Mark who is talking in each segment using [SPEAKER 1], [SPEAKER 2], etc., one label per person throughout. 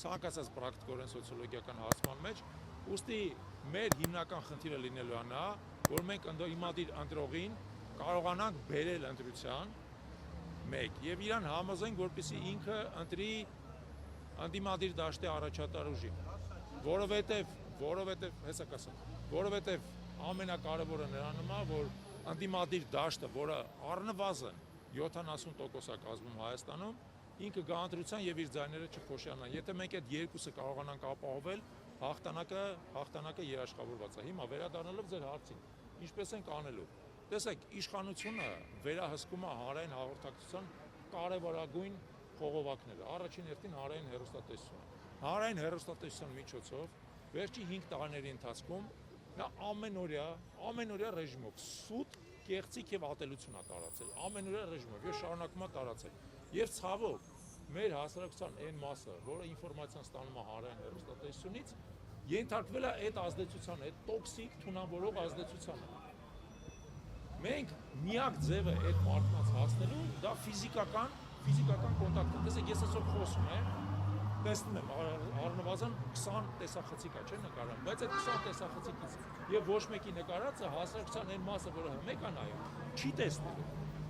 [SPEAKER 1] ցանկացած պրակտիկորեն սոցիոլոգիական հարցման մեջ, ուստի մեր հիմնական խնդիրը լինելու է նա, որ մենք իմադիր ընտրողին կարողանանք բերել ընտրության մեկ եւ իրան համոզենք, որպեսզի ինքը ընտրի անդիմադիր դաշտի առաջատար ուժին, որովհետեւ ամենակարևորը նրանում է, որ անդիմադիր դաշտը, որը առնվազն 70% կազմում Հայաստանում, ինքը գա ընտրության եւ իր ձայները չփոշյանան։ Եթե մենք այդ երկուսը կարողանանք ապահովել, հաղթանակը երաշխավորված է։ Հիմա վերադառնալով ձեր հարցին, ինչպես ենք անելու։ Տեսեք, իշխանությունը վերահսկում է հանրային հաղորդակցության կարևորագույն խողովակները։ Առաջին հերթին հանրային հեռուստատեսությունը։ Հանրային հեռուստատեսության միջոցով վերջի 5 տարիների ընթացքում նա ամենօրյա ռեժիմով սուտ, կեղծիք եւ ատելություն է տարածել, ամենօրյա ռեժիմով եւ շարունակում է տարածել։ Եվ ցավոք, մեր հասարակության այն մասը, որը ինֆորմացիան ստանում է հանրային հեռուստատեսությունից, ենթարկվել է այդ ազդեցությանը, այդ տոքսիկ, թունավորող ազդեցությանը։ Մենք միակ ձևը այդ մարդկանց հասնելու դա ֆիզիկական կոնտակտ է։ Տեսեք, ես այսօր խոսում եմ, տեսնում եմ առնվազն 20 տեսախցիկ է, չէ՞ նկարում, բայց այդ 20 տեսախցիկից եւ ոչ մեկի նկարածը հասարակության այն մասը, որը հմեկ է նայում, չի տեսնելու։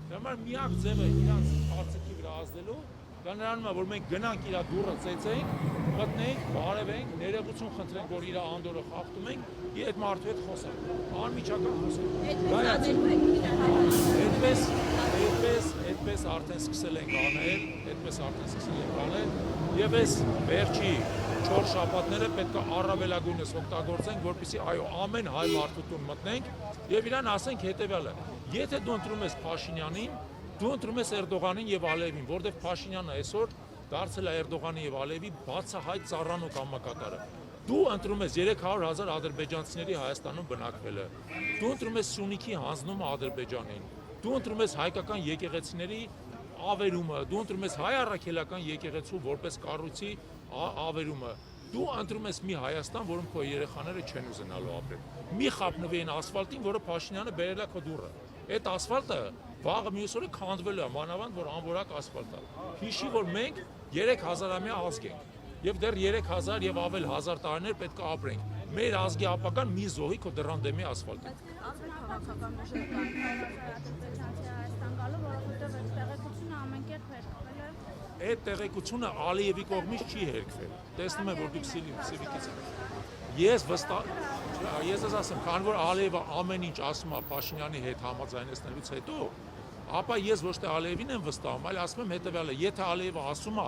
[SPEAKER 1] Դրա համար միակ ձևը իրանց կարծիքի վրա ազդելու դա նրանում է, որ մենք գնանք իր դուռը ծեծենք, մտնենք, բարևենք, ներողություն խնդրենք, որ իր անդորը խախտում ենք, եւ այդ մարդու հետ խոսենք, անմիջական խոսենք։ Այդպես արդեն սկսել ենք անել, եւ այս վերջի 4 շաբաթները պետք է առավելագույնս օգտագործենք, որպեսզի ամեն հայ մարդու տուն մտնենք եւ իրան ասենք հետեւյալը. եթե դու ընտրում ես Փաշինյանին, դու ընտրում ես Էրդողանին եւ Ալիևին, որովհետեւ Փաշինյանը այսօր դարձել է Էրդողանի եւ Ալիևի բացահայտ ծառան ու կամակատարը։ Դու ընտրում ես 300,000 ադրբեջանցիների Հայաստանում բնակվելը։ Դու ընտրում ես Սյունիքի հանձնումը Ադրբեջանին։ Դու ընտրում ես հայկական եկեղեցիների ավերումը, դու ընտրում ես հայ առաքելական եկեղեցու որպես կառույցի ավերումը։ Դու ընտրում ես մի Հայաստան, որում քո երեխաները չեն ուզենալու ապրել։ Մի խափնվի այն ասֆալտին, որը Փաշինյանը բերել է քո դուռը։ Այդ ասֆալտը վաղը մյուս օրը քանդվելու է, մանավանդ որ անորակ ասֆալտ է։ Հիշի, որ մենք 3000-ամյա ազգ ենք եւ դեռ 3000 եւ ավել 1000 տարիներ պետք է ապրենք։ Մեր ազգի ապագան մի զոհի քո դռան դեմի ասֆալտը։
[SPEAKER 2] Քաղաքական ուժեր կան, Հայաստան գալու, որովհետեւ այդ տեղեկությունը ամենքերտ հերկվել է։
[SPEAKER 1] Այդ տեղեկությունը Ալիևի կողմից չի հերկվել։ Տեսնում եմ, որ դուք սիվիկից եք։ Ես ասեմ, քան որ Ալիևը ամեն ինչ ասում է Փաշինյանի հետ համաձայնեցնելուց հետո, ապա ես ոչ թե Ալիևին եմ վստահում, այլ ասում եմ հետևյալը, եթե Ալիևը ասում է,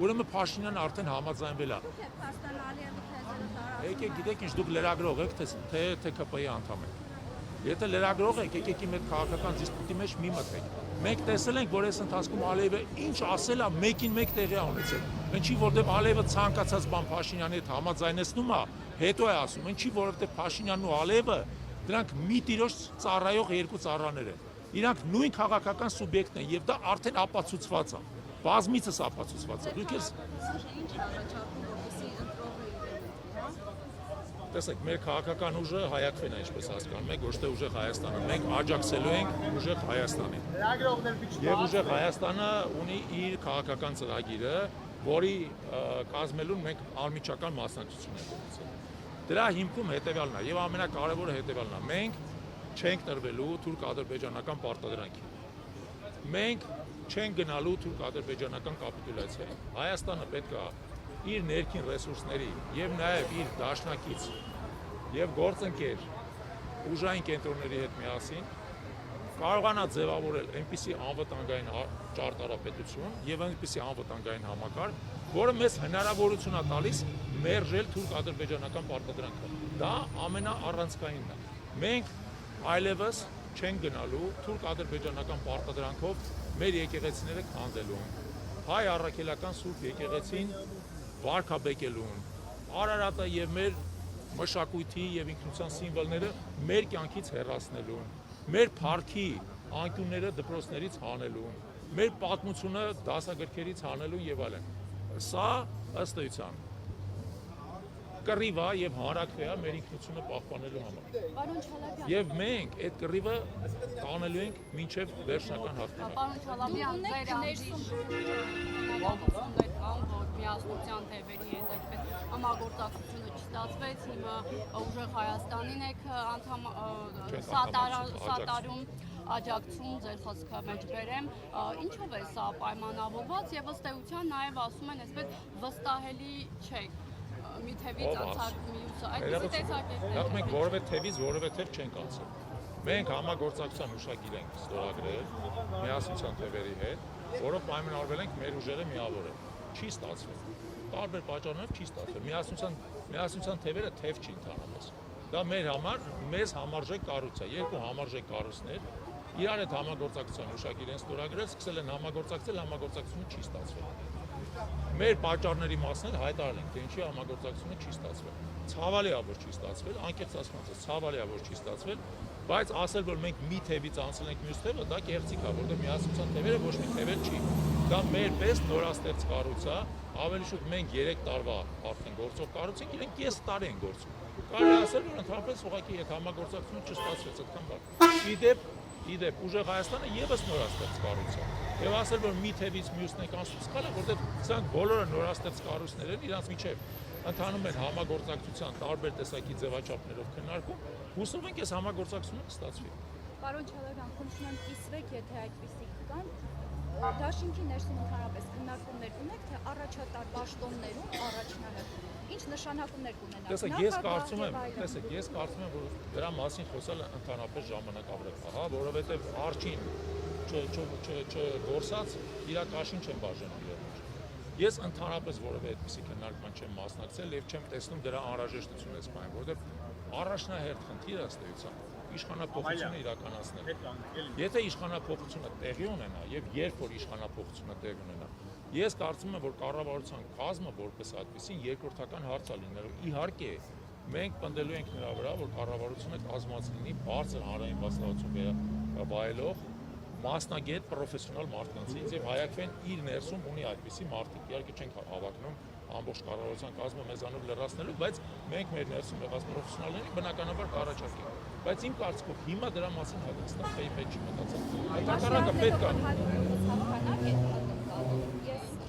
[SPEAKER 1] ուրեմն Փաշինյանը արդեն համաձայնվել է։ Եկեք, գիտեք ինչ, դուք լրագրող եք, թե ԹԿՊ-ի անդամ եք։ Եթե լրագրող եք, եկեք իմ այդ քաղաքական դիսպուտի մեջ մի մտեք։ Մենք տեսել ենք, որ այս ընթացքում Ալիևը ինչ ասել է, մեկին մեկ տեղի է ունեցել։ Ինչի որտեղ Ալիևը ցանկացած բան Փաշինյանի հետ համաձայնեցնում է, հետո է ասում, ինչի որովհետև Փաշինյանն ու Ալիևը դրանք մի տիրոջ ծառայող երկու ծառաներ են։ Իրանք նույն քաղաքական սուբյեկտն են եւ դա արդեն ապացուցված է։ Բազմիցս ապացուցված է։ Դուք ես տեսեք, մեր քաղաքական ուժը հայակվեն է, ինչպես հասկանում եք, ոչ թե ուժեղ Հայաստանը։ Մենք աջակցելու ենք ուժեղ Հայաստանին։ Եվ ուժեղ Հայաստանը ունի իր քաղաքական ծրագիրը, որի կազմելուն մենք անմիջական մասնակցություն ենք ունեցել։ Դրա հիմքում հետևյալն է, եւ ամենակարևորը հետևյալն է. մենք չենք տրվելու թուրք-ադրբեջանական պարտադրանքին։ Մենք չենք գնալու թուրք-ադրբեջանական կապիտուլյացիայի։ Հայաստանը պետք է իր ներքին ռեսուրսների եւ նաեւ իր դաշնակից եւ գործընկեր ուժային կենտրոնների հետ միասին կարողանա ձևավորել այնպիսի անվտանգային ճարտարապետություն եւ այնպիսի անվտանգային համակարգ, որը մեզ հնարավորություն է տալիս մերժել թուրք-ադրբեջանական պարտադրանքը։ Դա ամենաառանցքայինն է։ Մենք այլևս չենք գնալու թուրք-ադրբեջանական պարտադրանքով մեր եկեղեցիները քանդելուն, հայ առաքելական սուրբ եկեղեցին վարքաբեկելուն, Արարատը եւ մեր մշակույթի եւ ինքնության սիմվոլները մեր կյանքից հեռացնելուն, մեր փառքի անկյունները դպրոցներից հանելուն, մեր պատմությունը դասագրքերից հանելուն եւ այլն։ Սա ըստ էության կռիվ է եւ հանրակրվե է մեր ինքնությունը պահպանելու համար։ Եվ մենք այդ կռիվը տանելու ենք մինչեւ վերջնական հաղթանակ։
[SPEAKER 2] Պարոն Չալաբյան, ձեր
[SPEAKER 3] միասնության թևերի հետ այդպես համագործակցությունը չստացվեց, հիմա ուժեղ Հայաստանին եք սատարում աջակցում ձեր խոսքը մեջ բերեմ, ինչով է սա պայմանավորված եւ ըստ էության նաեւ ասում են այսպես վստահելի չեք մի թևից անցած մյուսը, այդպեսի տեսակետներ։
[SPEAKER 1] Մենք որևէ թևից որևէ թև չենք անցել։ Մենք համագործակցության հուշագիր ենք ստորագրել միասնության թևերի հետ, որով պայմանավորվել ենք մեր ուժերը միավորել։ Չի ստացվել։ Տարբեր պատճառներով չի ստացվել։ Միասնության թևերը թև չի ընդհանրապես։ Դա մեր համար մեզ համարժեք կառույց է, երկու համարժեք կառույցներ իրար հետ համագործակցության հուշագիր են ստորագրել, սկսել են համագործակցել, համագործակցությունը չի ստացվել։ Մեր պատճառների մասն էլ հայտարարել ենք, թե ինչի համագործակցությունը չի ստացվել։ Ցավալի է, որ չի ստացվել, անկեղծ ասած, ցավալի է, որ չի ստացվել, բայց ասել, որ մենք մի թևից անցել ենք մյուս թևը, դա կեղծիք է, որտեղ միասնության թևերը ոչ մի թև չի։ Դա մեր պես նորաստեղծ կառույց է, ավելի շուտ մենք 3 տարվա արդեն գործող կառույց ենք, իրենք կես տարի են գործում։ Կարելի է ասել, որ ընդհանրապես ուղղակի այդ համագործակցությունը չստացվեց այդքան բան։ Իդեպ ուժեղ Հայաստանը եւս նորաստեղծ կառույց է։ Եվ ասել, որ մի թևից մյուսն եք անցնում, սխալ է, որտեղ սրանք բոլորը նորաստեղծ կառույցներ են, իրանց միջև ընթանում են համագործակցության տարբեր տեսակի ձևաչափներով քննարկում, հուսով ենք այս համագործակցությունը կստացվի։
[SPEAKER 2] Պարոն Չալոյան, խնդրում եմ կիսվեք, եթե այդպիսի կան, դաշինքի ներսում ընդհանրապես քննարկումներ ունեք, թե առաջատար պաշտոններում առաջնահերթ ինչ նշանակումներ կունենա։
[SPEAKER 1] Տեսեք, ես կարծում եմ, որ դրա մասին խոսելը ընդհանրապես ժամանակավրեպ է, հա, որովհետև արջին չգործած իր կաշին չեմ բաժանում իրար մեջ։ Ես ընդհանրապես որևէ այդպիսի քննարկման չեմ մասնակցել եւ չեմ տեսնում դրա անհրաժեշտությունը այս բանը, որովհետև առաջնահերթ խնդիրը ըստ էության իշխանափոխությունը իրականացնել։ Եթե իշխանափոխությունը տեղի ունենա եւ երբ որ իշխանափոխությունը տեղի ունենա, ես կարծում եմ, որ կառավարության կազմը որպես այդպեսին երկրորդական հարց է լինելու։ Իհարկե, մենք պնդելու ենք նրա վրա, որ կառավարությունը կազմված լինի բարձր հանրային բացառություն վայելող մասնագետ պրոֆեսիոնալ մարդկանցից եւ Հայակվեն իր ներսում ունի այդպիսի մարդիկ։ Իհարկե չենք հավակնում ամբողջ կառավարության կազմը մեզանով լրացնելու, բայց մենք մեր ներսում եղած պրոֆեսիոնալներին բնականաբար կառաջարկենք։ Բայց իմ կարծիքով հիմա դրա մասին Հայաստանը պետք չի մտածել։ Հակառակը պետք է։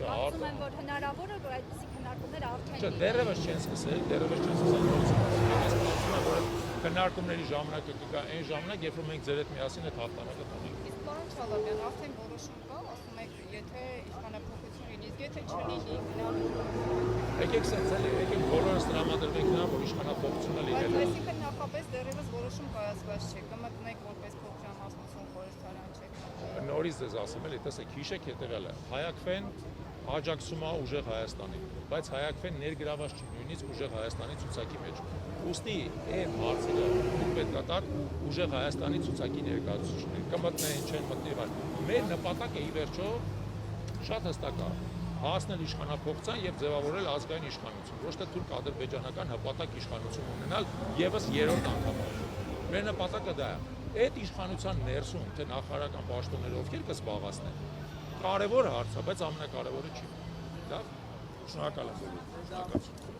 [SPEAKER 2] Կարծում եմ, որ հնարավոր է, որ այդպիսի քննարկումները արդեն
[SPEAKER 1] Չէ, դեռևս չեն սկսել, ես կարծում եմ, որ քննարկումների ժամանակը կգա այն ժամանակ, երբ որ մենք ձեր հետ միասին այդ հաղթանակը տանենք։
[SPEAKER 3] Իսկ պարոն Չալոյան, արդեն որոշում կա, ասում եք, եթե իշխանափոխություն լինի, իսկ եթե չլինի,
[SPEAKER 1] Եկեք սենց էլի, եկեք բոլորս տրամադրվենք նրան, որ իշխանափոխությունը լինելու է։
[SPEAKER 3] Այսինքն նախապես դեռևս որոշում կայացված չէ, կմտնեք որպես փոխհամասնություն խորհրդարան չեք։
[SPEAKER 1] Նորից ձեզ ասում էլի, տեսեք, հիշեք հետևյալը, Հայակվեն աջակցում է ուժեղ Հայաստանին, բայց Հայակվեն ներգրաված չի նույնիսկ ուժեղ Հայաստանի ցուցակի մեջ։ Ուստի այդ հարցերը պետք է տալ ուժեղ Հայաստանի ցուցակի ներկայացուցիչներին, կմտնեն, չեն մտնի, բայց մեր նպատակը ի վերջո շատ հստակ է, հասնել իշխանափոխության եւ ձևավորել ազգային իշխանություն, ոչ թե թուրք-ադրբեջանական հպատակ իշխանություն ունենալ եւս երրորդ անգամ։ Մեր նպատակը դա է։ Այդ իշխանության ներսում թե նախարարական պաշտոնները ովքեր կզբաղացնեն, կարևոր հարց է, բայց ամենակարևորը չի։ Լավ, շնորհակալ եմ բոլորին։ Շնորհակալություն։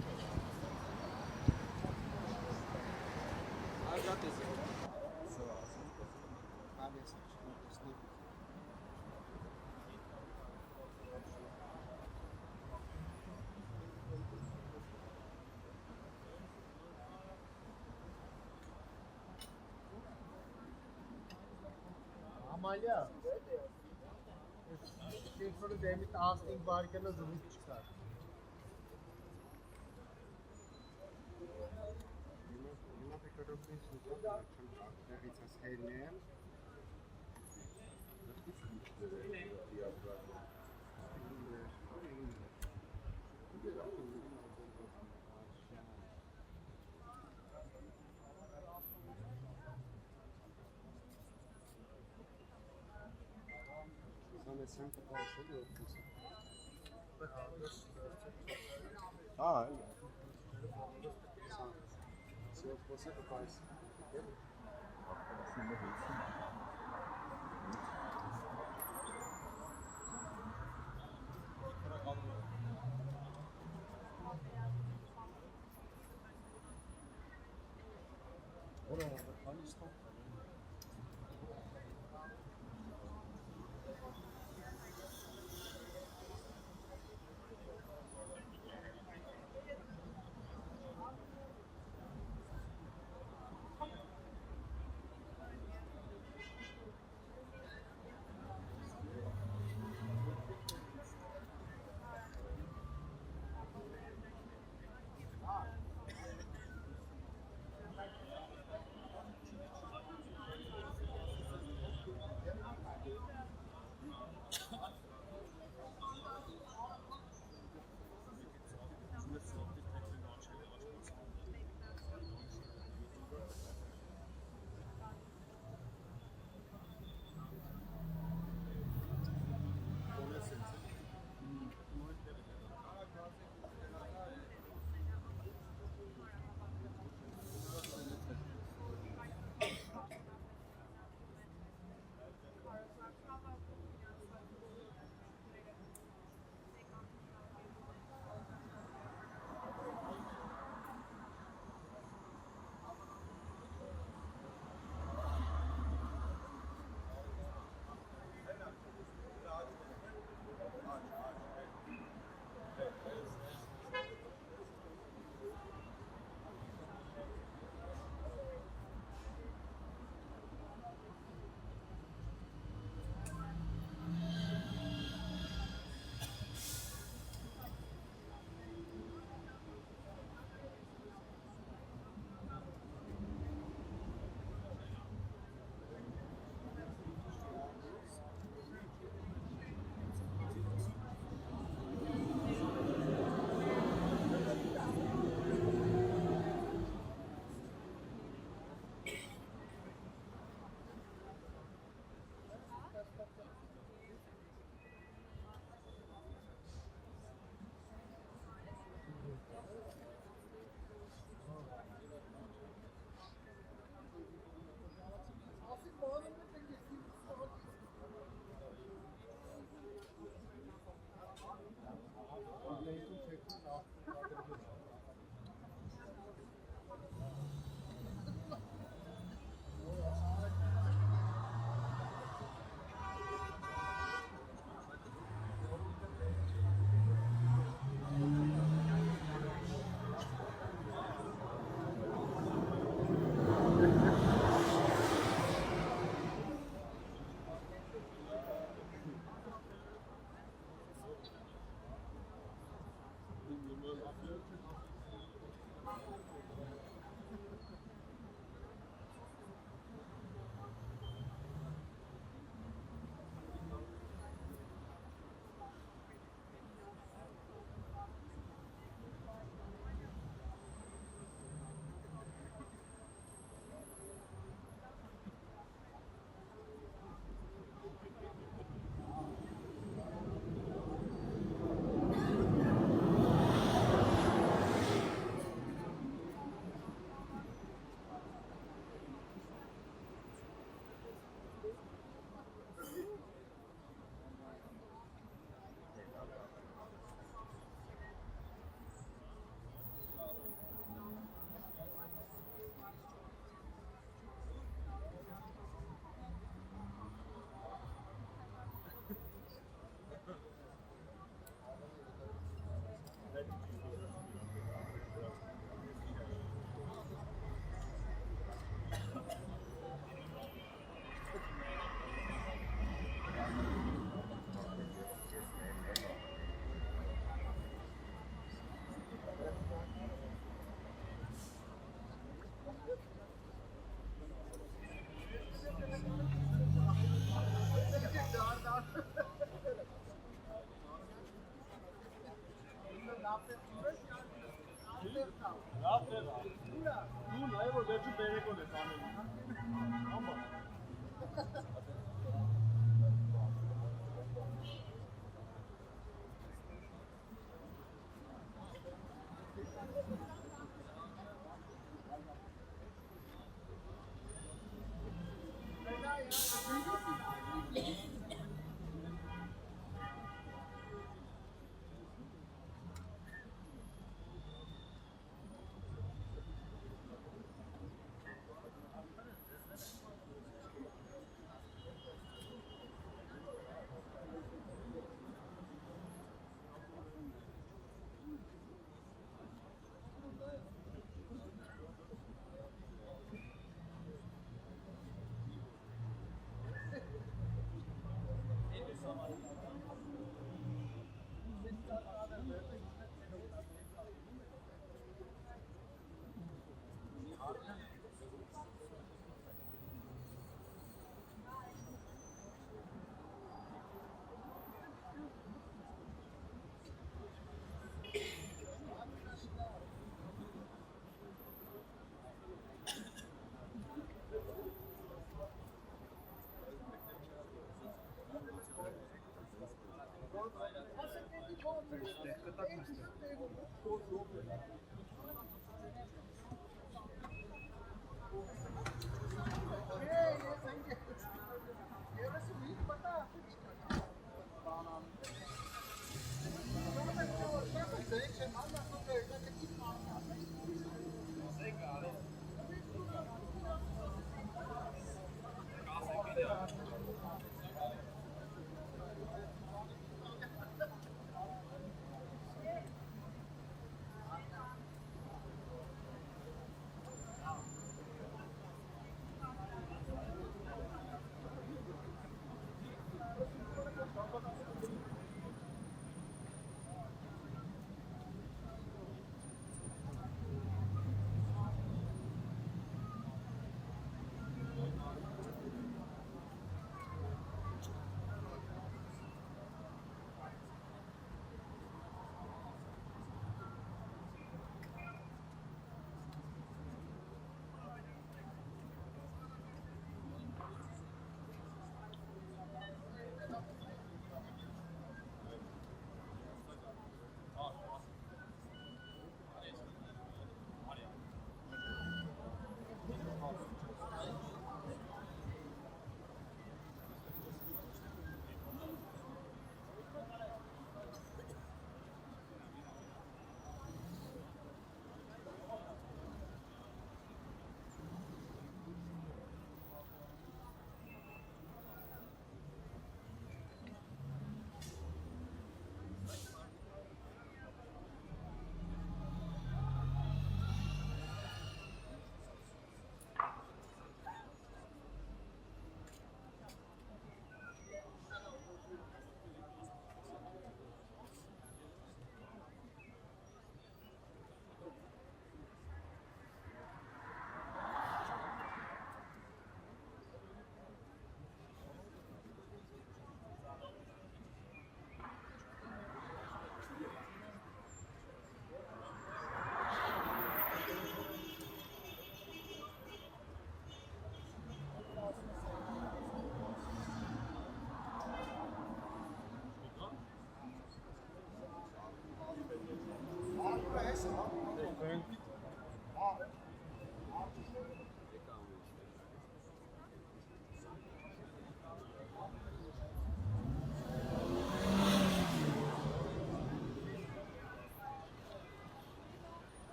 [SPEAKER 4] Amalia. Check for the David asking bar can zurut çıkar. Yine tekrar okuyun. It's a scale name. Sen kapalı şey yapıyorsun. Ah, öyle. Se eu fosse capaz. Orada hani stop.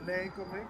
[SPEAKER 4] Leegkomen.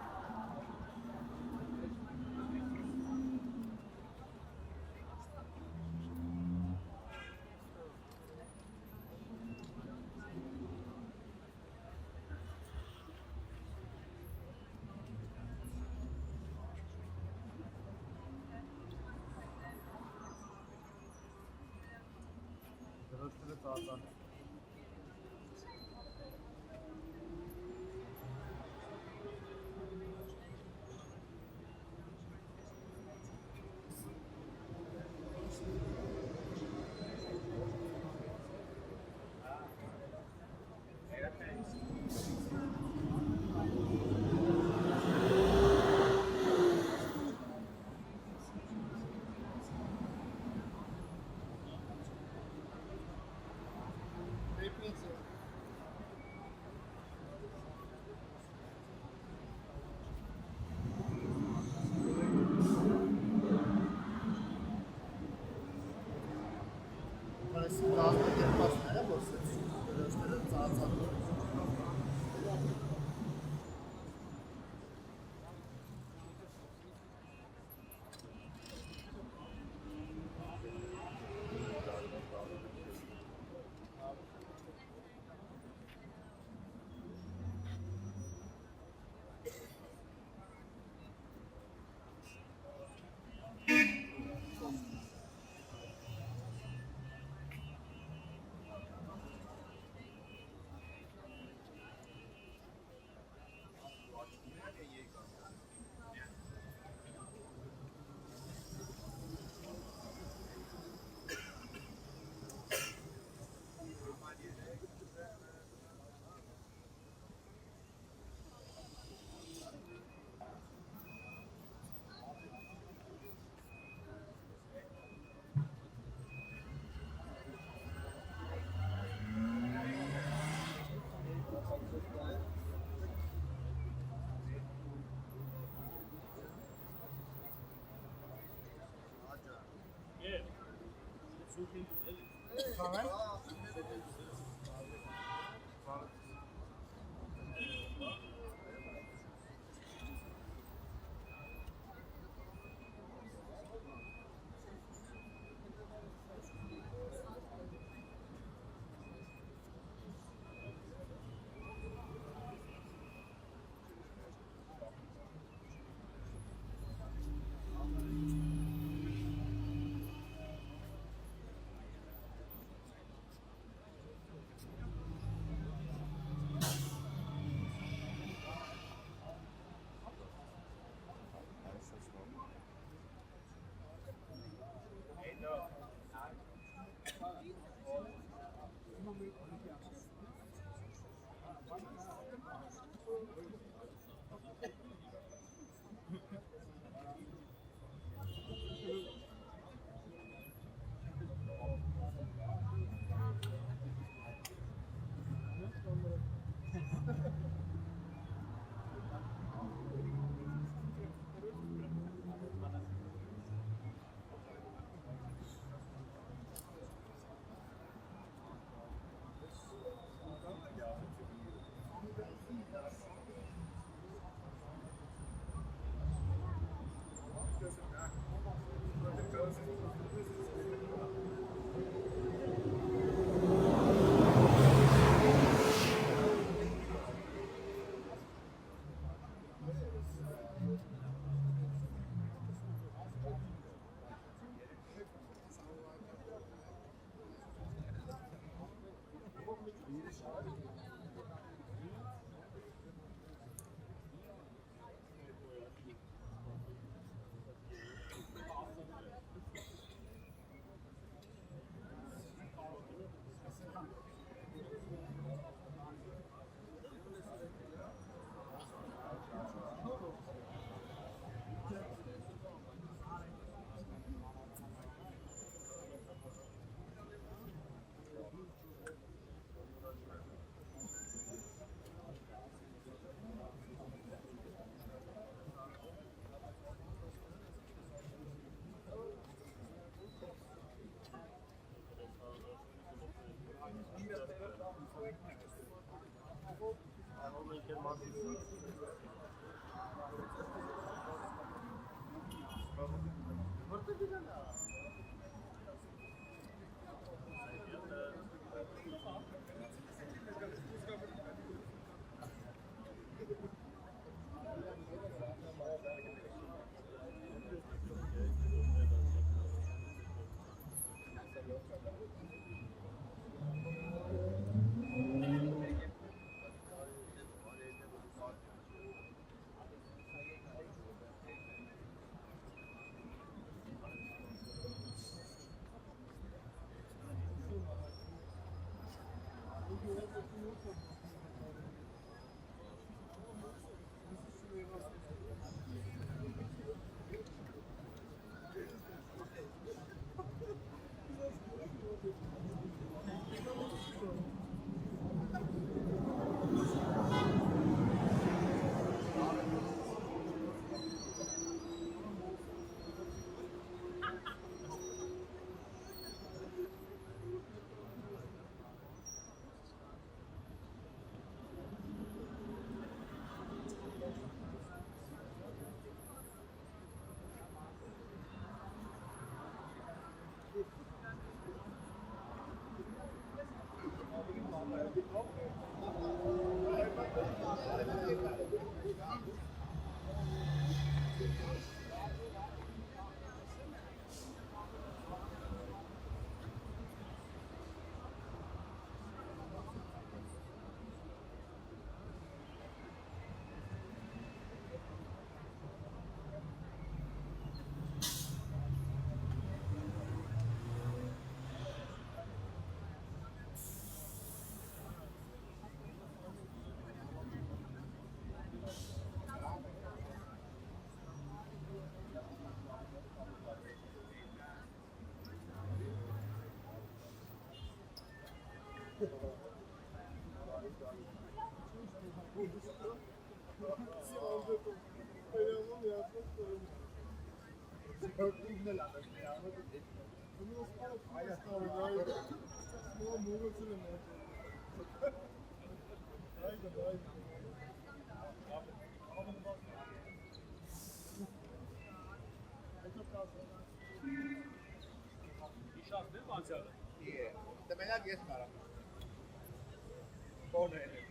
[SPEAKER 5] Temelen yes mara. Kone.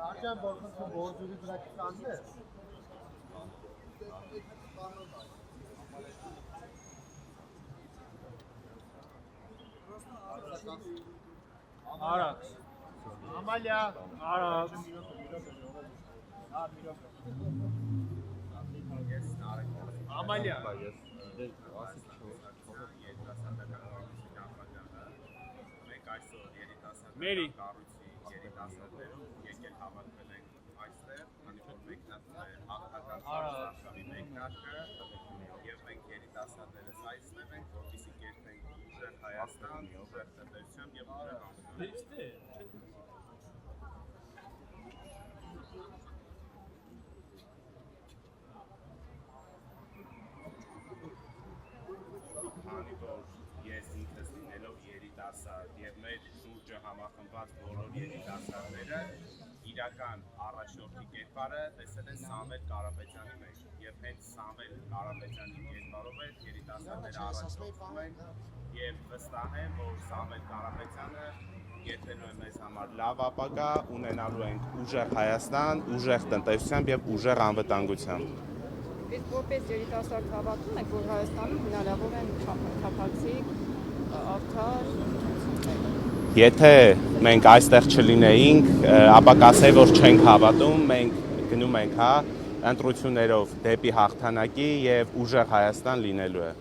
[SPEAKER 5] Arjan borçlusu borcunu bıraksandı.
[SPEAKER 6] Arax.
[SPEAKER 5] Amalya.
[SPEAKER 6] Arax.
[SPEAKER 5] Amalya.
[SPEAKER 6] Mary.
[SPEAKER 7] Եվ մենք երիտասարդներս այցնենք, որպեսզի կերտենք ուժեղ Հայաստան,
[SPEAKER 6] Քանի որ ես ինքս լինելով երիտասարդ եւ մեր շուրջը համախմբված բոլոր երիտասարդները իրական առաջնորդի կերպարը տեսել են Սամվել Կարապետյանի մեջ եւ հենց Սամվել Կարապետյանի կերպարով է երիտասարդները առաջնորդվում են եւ վստահ եմ որ Սամվել Կարապետյանը կերտելու է մեզ համար լավ ապագա, ունենալու ենք ուժեղ Հայաստան, ուժեղ տնտեսությամբ եւ ուժեղ անվտանգությամբ։
[SPEAKER 7] Իսկ որպես երիտասարդ հավատում եք, որ Հայաստանում հնարավոր են թափանցիկ, արդար։
[SPEAKER 6] Եթե մենք այստեղ չլինեինք, ապա կասեի, որ չենք հավատում, մենք գնում ենք, ընտրություններով դեպի հաղթանակի եւ ուժեղ Հայաստան լինելու է։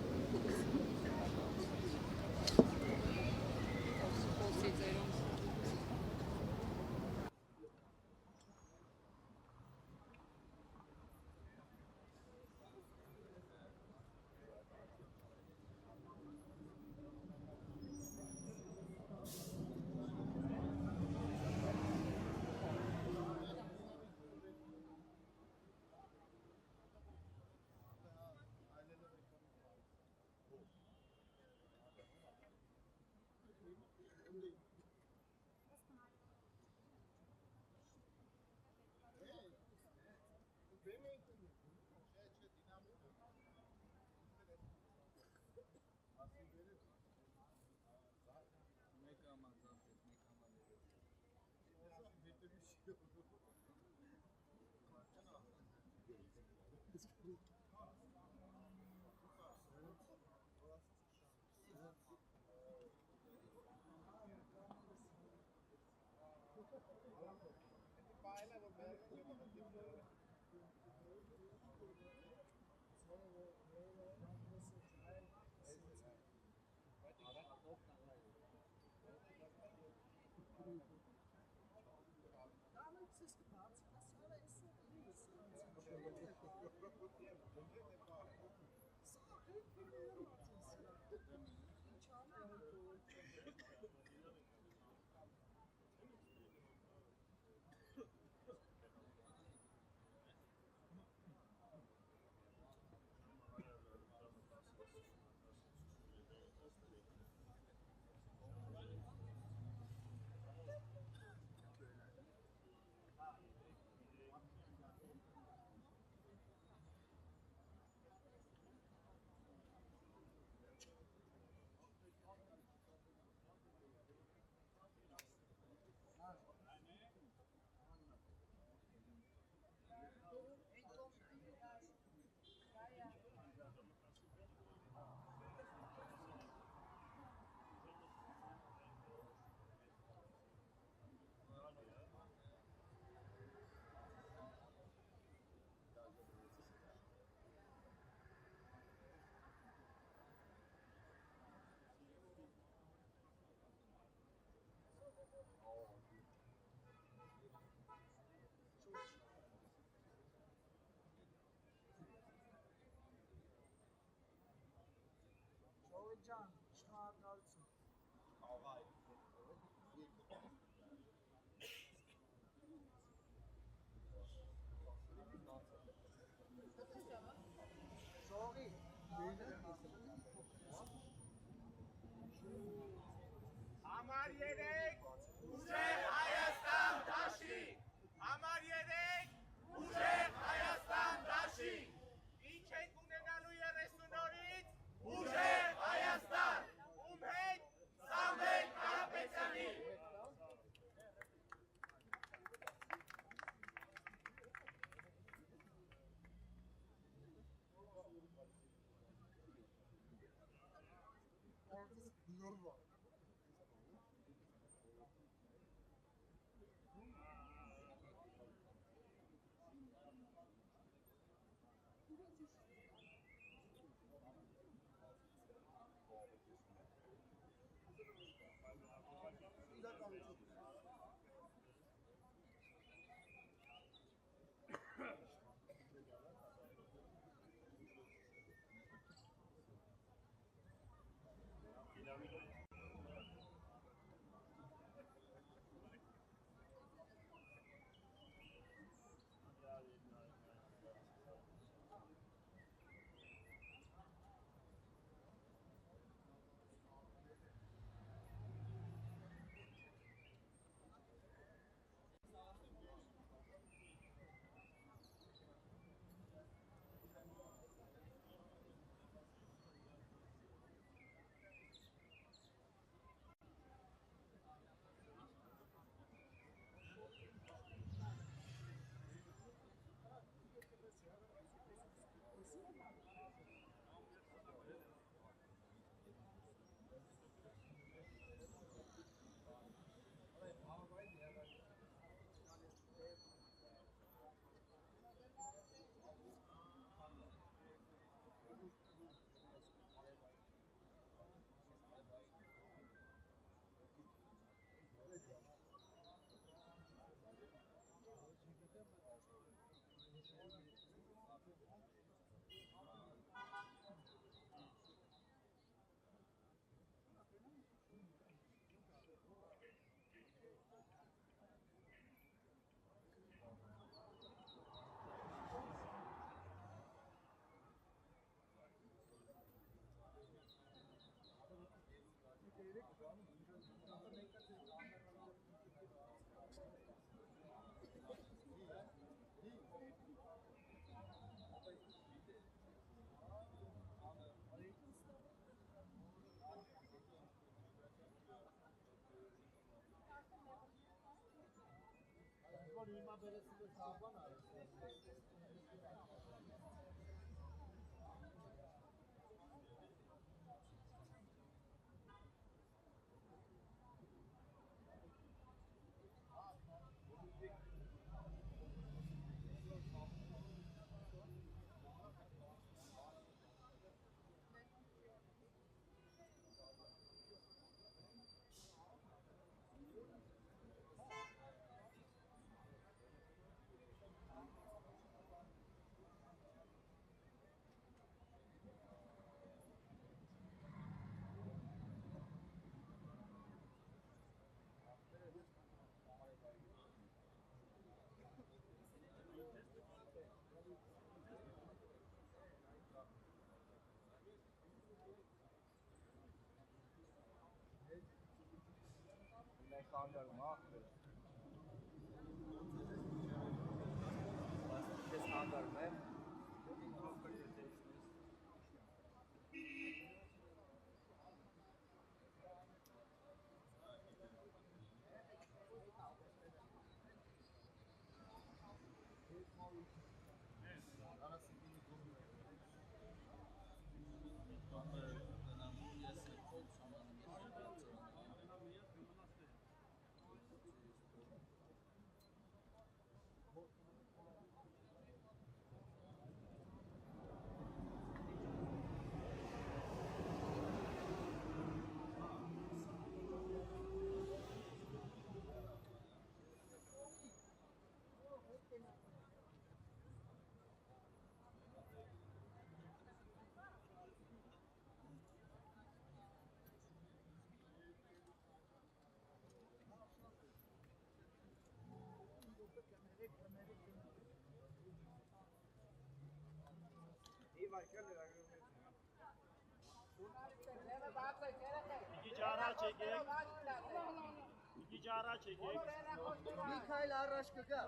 [SPEAKER 5] Միքայել առաջ կգա։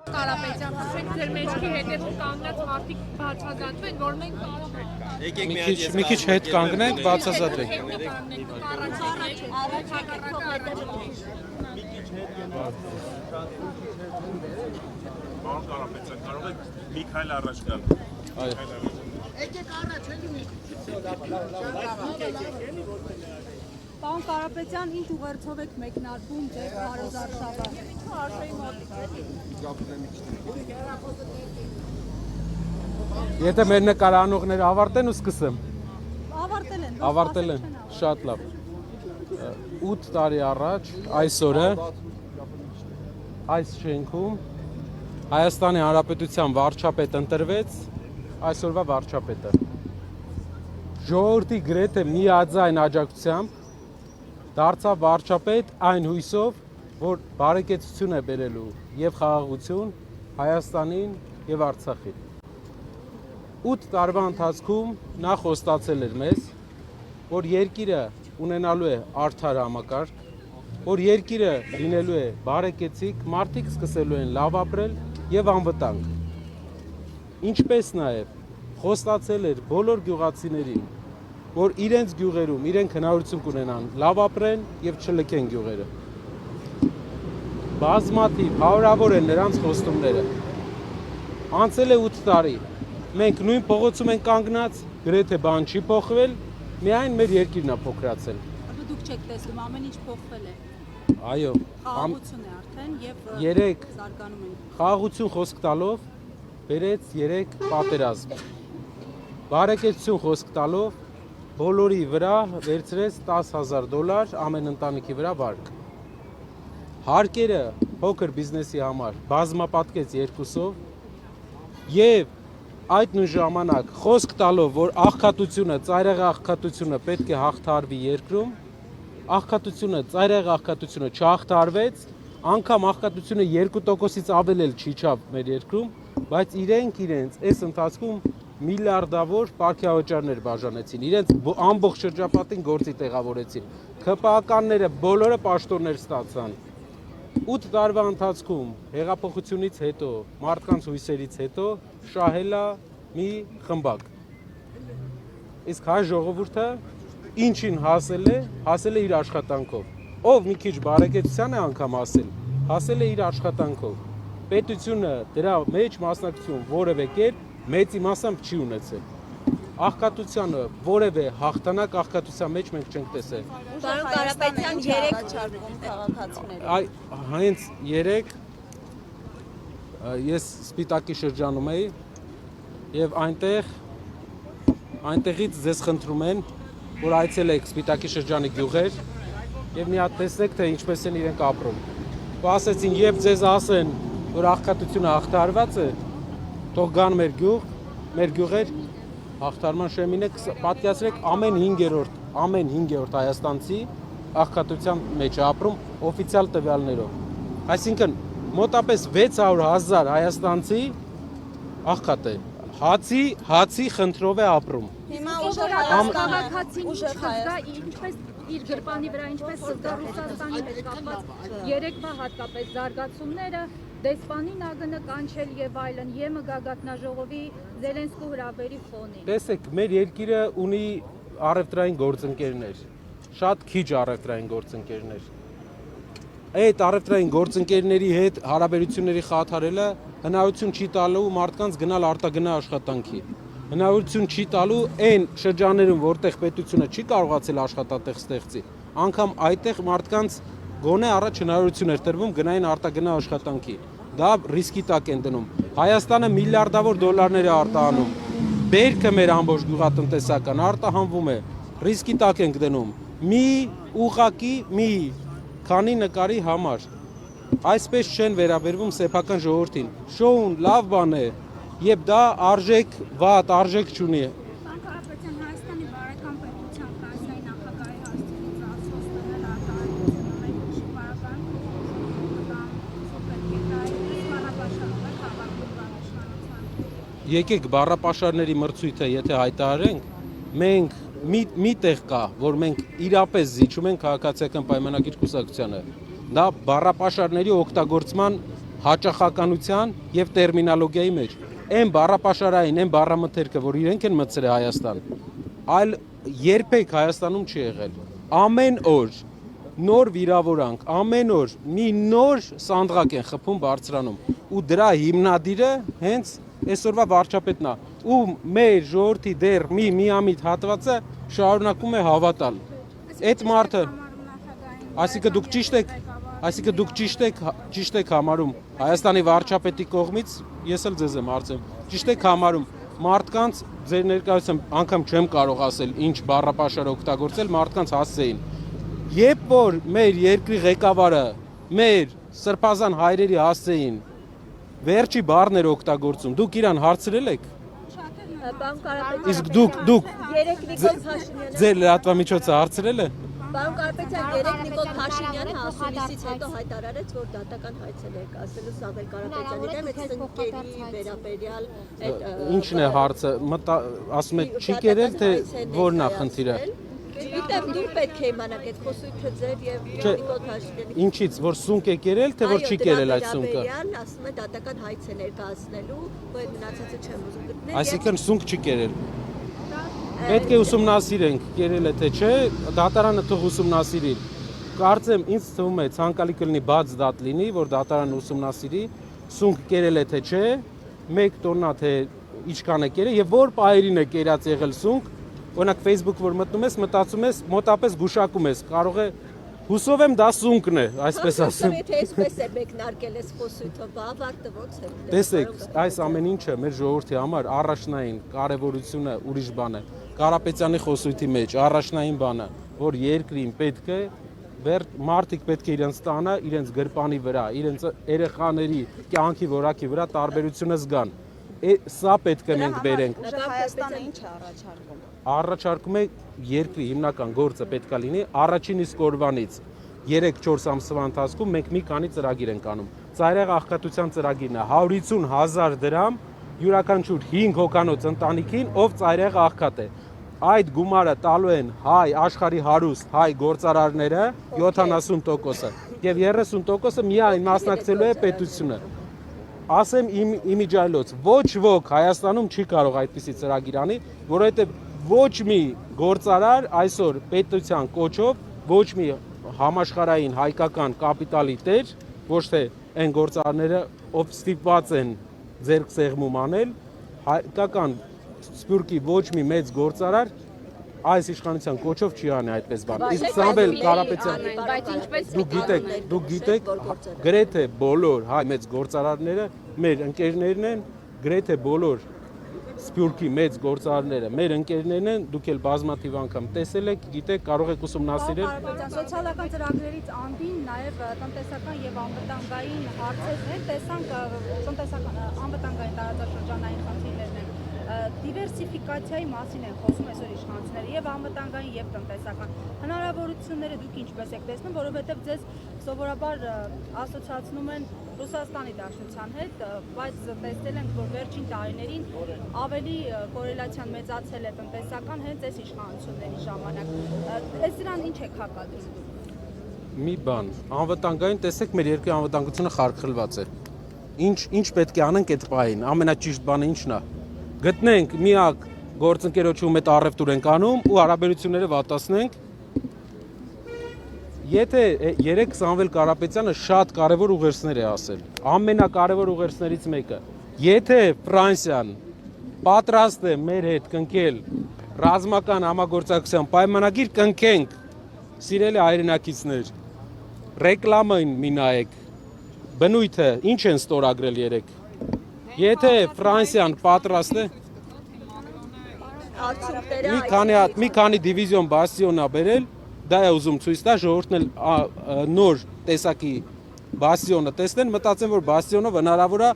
[SPEAKER 8] Կարապետյան, ասենք ձեր մեջքի հետևում կանգնած մարդիկ բացազատվեն, որ մենք կարող
[SPEAKER 9] Մի քիչ հետ կանգնենք, բացազատվենք։
[SPEAKER 6] Պարոն Կարապետյան, կարող եք Միքայել առաջ գալ։
[SPEAKER 5] Եկեք առաջ, էլի մի։
[SPEAKER 2] Պարոն Կարապետյան, ինչ ուղերձով եք մեկնարկում ձեր հարազարշավը։ Արշայի մոտիկ էլի։
[SPEAKER 9] Եթե մեր նկարանողները ավարտեն ու սկսեմ։
[SPEAKER 2] Ավարտել են։
[SPEAKER 9] Շատ լավ։ 8 տարի առաջ այսօրը այս շենքում Հայաստանի Հանրապետության վարչապետ ընտրվեց այսօրվա վարչապետը։ Ժողովրդի գրեթե միաձայն աջակցությամբ դարձավ վարչապետ այն հույսով, որ բարեկեցություն է բերելու եւ խաղաղություն Հայաստանին եւ Արցախին։ 8 տարվա ընթացքում նա խոստացել էր մեզ, որ երկիրը ունենալու է արդար համակարգ, որ երկիրը լինելու է բարեկեցիկ, մարդիկ սկսելու են լավ ապրել եւ անվտանգ։ Ինչպես նաեւ խոստացել էր բոլոր գյուղացիներին, որ իրենց գյուղերում իրենք հնարավորություն կունենան լավ ապրեն եւ չլքեն գյուղերը։ Բազմաթիվ հարյուրավոր են նրանց խոստումները։ Անցել է 8 տարի։ Մենք նույն փողոցում ենք կանգնած, գրեթե բան չի փոխվել, միայն մեր երկիրն է փոքրացել։
[SPEAKER 2] Դուք չեք տեսնում, ամեն ինչ փոխվել է։
[SPEAKER 9] Այո,
[SPEAKER 2] Խաղաղություն է արդեն եւ զարգանում են։
[SPEAKER 9] խաղաղություն խոսք տալով բերեց 3 պատերազմ։ Բարեկեցություն խոսք տալով բոլորի վրա վերցրեց $10,000 ամեն ընտանիքի վրա վարկ։ Հարկերը փոքր բիզնեսի համար բազմապատկեց 2-ով եւ այդ նույն ժամանակ խոսք տալով, որ աղքատությունը, ծայրահեղ աղքատությունը պետք է հաղթարվի երկրում, աղքատությունը, ծայրահեղ աղքատությունը չհաղթարվեց, անգամ աղքատությունը 2%-ից ավել էլ չիջավ մեր երկրում, բայց իրենք իրենց այս ընթացքում միլիարդավոր պարգևավճարներ բաժանեցին, իրենց ամբողջ շրջապատին գործի տեղավորեցին, ԿՊԱ-ականները բոլորը պաշտոններ ստացան։ 8 տարվա ընթացքում հեղափոխությունից հետո, մարդկանց հույսերից հետո շահելա մի խմբակ։ Իսկ հայ ժողովուրդը ինչին հասել է իր աշխատանքով։ Ով մի քիչ բարեկեցության է անգամ հասել, հասել է իր աշխատանքով։ Պետությունը դրա մեջ մասնակցություն որևէ կերպ մեծ իմաստությամբ չի ունեցել։ Աղքատությանը որևէ հաղթանակ աղքատության մեջ մենք չենք տեսել։
[SPEAKER 10] Պարոն Կարապետյան 3 չարկում քաղաքացիների։
[SPEAKER 9] Այ հենց 3 ես Սպիտակի շրջանում էի եւ այնտեղից ձեզ խնդրում են, որ այցելեք Սպիտակի շրջանի գյուղեր եւ մի հատ տեսնեք թե ինչպես են իրենք ապրում։ Ասեցին, երբ ձեզ ասեն, որ աղքատությունը հաղթարված է, թող գան մեր գյուղեր հաղթարման շեմին է, պատկերացրեք ամեն 5-րդ հայաստանցի աղքատության մեջ է ապրում օֆիցիալ տվյալներով։ Այսինքն մոտապես 600,000 հայաստանցի աղքատ է։ Հացի խնդրով է ապրում։
[SPEAKER 10] Հիմա
[SPEAKER 2] քաղաքացին ինչպես իր գրպանի վրա ինչպես զգա Ռուսաստանի հետ կապված 3 հատկապես զարգացումները, դեսպանին ԱԳՆ կանչել եւ այլն, ԵՄ գագաթնաժողովի Զելենսկու հրավերի ֆոնին։
[SPEAKER 9] Տեսեք, մեր երկիրը ունի առևտրային գործընկերներ, շատ քիչ առևտրային գործընկերներ։ Այդ առևտրային գործընկերների հետ հարաբերությունների խաթարելը հնարավորություն չի տալու մարդկանց գնալ արտագնա աշխատանքի։ Հնարավորություն չի տալու այն շրջաններում, որտեղ պետությունը չի կարողացել աշխատատեղ ստեղծի, անգամ այդտեղ մարդկանց գոնե առաջ հնարավորություն էր տրվում գնային արտագնա աշխատանքի։ Դա ռիսկի տակ են դնում։ Հայաստանը միլիարդավոր դոլարներ է արտահանում։ Բերքը մեր ամբողջ գյուղատնտեսական արտահանվում է, ռիսկի տակ ենք դնում։ Մի քանի նկարի համար։ Այսպես չեն վերաբերվում սեփական ժողովրդին։ Շոուն լավ բան է, երբ դա վատ արժեք չունի։
[SPEAKER 2] Պարոն Կարապետյան, Հայաստանի բարեկամ պետության կայսրի նախագահի հասցեից ասոցները արտահայտությունը մեր շիպարական
[SPEAKER 9] Եկեք բառապաշարների մրցույթը եթե հայտարարենք, մենք մի տեղ կա, որ մենք իրապես զիջում ենք քաղաքացիական պայմանագիր կուսակցությանը։ Դա բառապաշարների օգտագործման հաճախականության եւ տերմինոլոգիայի մեջ։ Այն բառապաշարային, այն բառամթերքը, որ իրենք են մտցրել Հայաստան, այլ երբեք Հայաստանում չի եղել։ Ամեն օր նոր վիրավորանք, ամեն օր մի նոր սանդղակ են խփում բարձրանում ու դրա հիմնադիրը հենց այսօրվա վարչապետն է, ու մեր ժողովրդի դեռ մի միամիտ հատվածը շարունակում է հավատալ։ Այդ մարդը, այսինքն դուք ճիշտ եք համարում Հայաստանի վարչապետի կողմից, ես էլ ձեզ եմ հարցնում, ճիշտ եք համարում մարդկանց ձեր ներկայությամբ անգամ չեմ կարող ասել ինչ բառապաշար օգտագործել, մարդկանց հասցեին։ Երբ որ մեր երկրի ղեկավարը մեր սրբազան հայրերի հասցեին վերջի բառներ օգտագործում, դուք իրան հարցրել եք։
[SPEAKER 10] Պարոն Կարապետյան,
[SPEAKER 9] Իսկ դուք
[SPEAKER 10] 3 Նիկոլ Փաշինյանը
[SPEAKER 9] ձեր լրատվամիջոցը հարցրել է։
[SPEAKER 10] Պարոն Կարապետյան, 3 Նիկոլ Փաշինյանը ասուլիսից հետո հայտարարեց, որ դատական հայց է ներկայացնելու Սամվել Կարապետյանի դեմ այդ սնկերի վերաբերյալ
[SPEAKER 9] Ինչն է հարցը, ասում եք չի կերել, թե որն է խնդիրը։
[SPEAKER 10] Գիտեմ, դուք պետք է իմանաք այդ խոսույթը ձեր եւ Նիկոլ Փաշինյանի։
[SPEAKER 9] Ինչից, որ սունկ է կերել, թե որ չի կերել այդ սունկը։
[SPEAKER 10] Ասում է դատական հայց է ներկայացնելու, որ մնացածը չեմ ուզում գտնել։
[SPEAKER 9] Այսինքն սունկ չի կերել։ Պետք է ուսումնասիրենք, կերել է թե չէ, դատարանը թող ուսումնասիրի։ Կարծեմ, ինձ թվում է ցանկալի կլինի բաց դատ լինի, որ դատարանը ուսումնասիրի, սունկ կերել է թե չէ, 1 տոննա թե ինչքան է կերել եւ որ պահերին է կերած եղել սունկ։ Օրինակ Facebook որ մտնում ես, մտածում ես, մոտապես գուշակում ես, կարող է հուսով եմ դա սունկն է, այսպես ասեմ։
[SPEAKER 10] Եթե այսպես է մեկնարկել այս խոսույթը, ավարտը ո՞նց է։
[SPEAKER 9] Տեսեք, այս ամեն ինչը մեր ժողովրդի համար առաջնային կարևորությունը ուրիշ բան է։ Կարապետյանի խոսույթի մեջ առաջնային բանը, որ երկրին պետք է մարդիկ պետք է իրենց տանը, իրենց գրպանի վրա, իրենց երեխաների կյանքի որակի վրա տարբերությունը զգան։ Սա պետք է մենք բերենք։
[SPEAKER 10] Հայաստանը ինչ է առաջարկում։
[SPEAKER 9] Առաջարկում է երկրի հիմնական գործը պետք է լինի առաջին իսկ օրվանից 3-4 ամսվա ընթացքում մենք մի քանի ծրագիր ենք անում։ Ծայրահեղ աղքատության ծրագիրն է 150,000 դրամ յուրաքանչյուր 5 հոգանոց ընտանիքին, ով ծայրահեղ աղքատ է։ Այդ գումարը տալու են հայ աշխարհի հարուստ հայ գործարարները 70%-ը եւ 30%-ը միայն մասնակցելու է պետությունը։ Ասեմ իմիջայլոց, ոչ ոք Հայաստանում չի կարող այդպիսի ծրագիր անի, որովհետեւ ոչ մի գործարար այսօր պետության կոչով, ոչ մի համաշխարհային հայկական կապիտալի տեր ոչ թե այն գործարարները, ով ստիպված են ձեռք սեղմում անել, հայկական սփյուռքի ոչ մի մեծ գործարար այս իշխանության կոչով չի անի այդպես բան։ Իսկ Սամվել Կարապետյան,
[SPEAKER 3] բայց ինչպես
[SPEAKER 9] դուք գիտեք, գրեթե բոլոր հայ մեծ գործարարները մեր ընկերներն են, գրեթե բոլոր սփյուռքի մեծ գործարարները մեր ընկերներն են, դուք էլ բազմաթիվ անգամ տեսել եք, գիտեք, կարող եք ուսումնասիրել։
[SPEAKER 2] Սոցիալական ծրագրերից անդին նաև տնտեսական եւ անվտանգային հարցերն են, տեսանք տնտեսական անվտանգային տարածաշրջանային խնդիրներն են, դիվերսիֆիկացիայի մասին են խոսում այսօր իշխանությունները եւ անվտանգային եւ տնտեսական հնարավորությունները դուք ինչպես եք տեսնում, որովհետեւ ձեզ սովորաբար ասոցիացնում են Ռուսաստանի Դաշնության հետ, բայց տեսել ենք, որ վերջին տարիներին ավելի կորելացիան մեծացել է տնտեսական հենց այս իշխանությունների ժամանակ։ Այս դրան ինչ եք հակադրում։
[SPEAKER 9] Մի բան, անվտանգային տեսեք մեր երկրի անվտանգությունը խարխլված է։ Ինչ պետք է անենք այդ պահին, ամենաճիշտ բանը ինչն է։ Գտնենք միակ գործընկերոջ ում հետ առևտուր ենք անում ու հարաբերությունները վատացնենք։ Եթե երեք Սամվել Կարապետյանը շատ կարևոր ուղերձներ է ասել, ամենակարևոր ուղերձներից մեկը, եթե Ֆրանսիան պատրաստ է մեր հետ կնքել ռազմական համագործակցության պայմանագիր, կնքենք, սիրելի հայրենակիցներ, ռեկլամային մի նայեք, բնույթը ինչ են ստորագրել երեք, եթե Ֆրանսիան պատրաստ է, մի քանի դիվիզիոն բաստիոնա բերել, դա է ուզում ցույց տա, ժողովուրդն էլ նոր տեսակի բաստիոնը տեսնեն, մտածեն, որ բաստիոնով հնարավոր է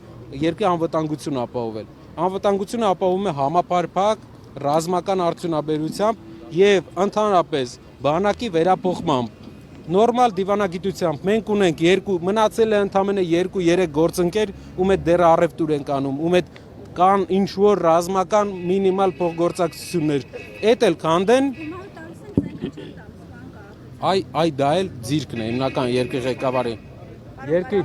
[SPEAKER 9] երկրի անվտանգությունը ապահովել։ Անվտանգությունը ապահովում է համապարփակ, ռազմական արդյունաբերությամբ եւ ընդհանրապես բանակի վերափոխմամբ։ Նորմալ դիվանագիտությամբ մենք ունենք մնացել է ընդամենը 2-3 գործընկեր, ում հետ դեռ առևտուր ենք անում, ում հետ կան ինչ-որ ռազմական մինիմալ փոխգործակցություններ։ Էդ էլ քանդեն։ Այ դա էլ ձիրքն է, հիմնական երկրի ղեկավարի։ Երկրի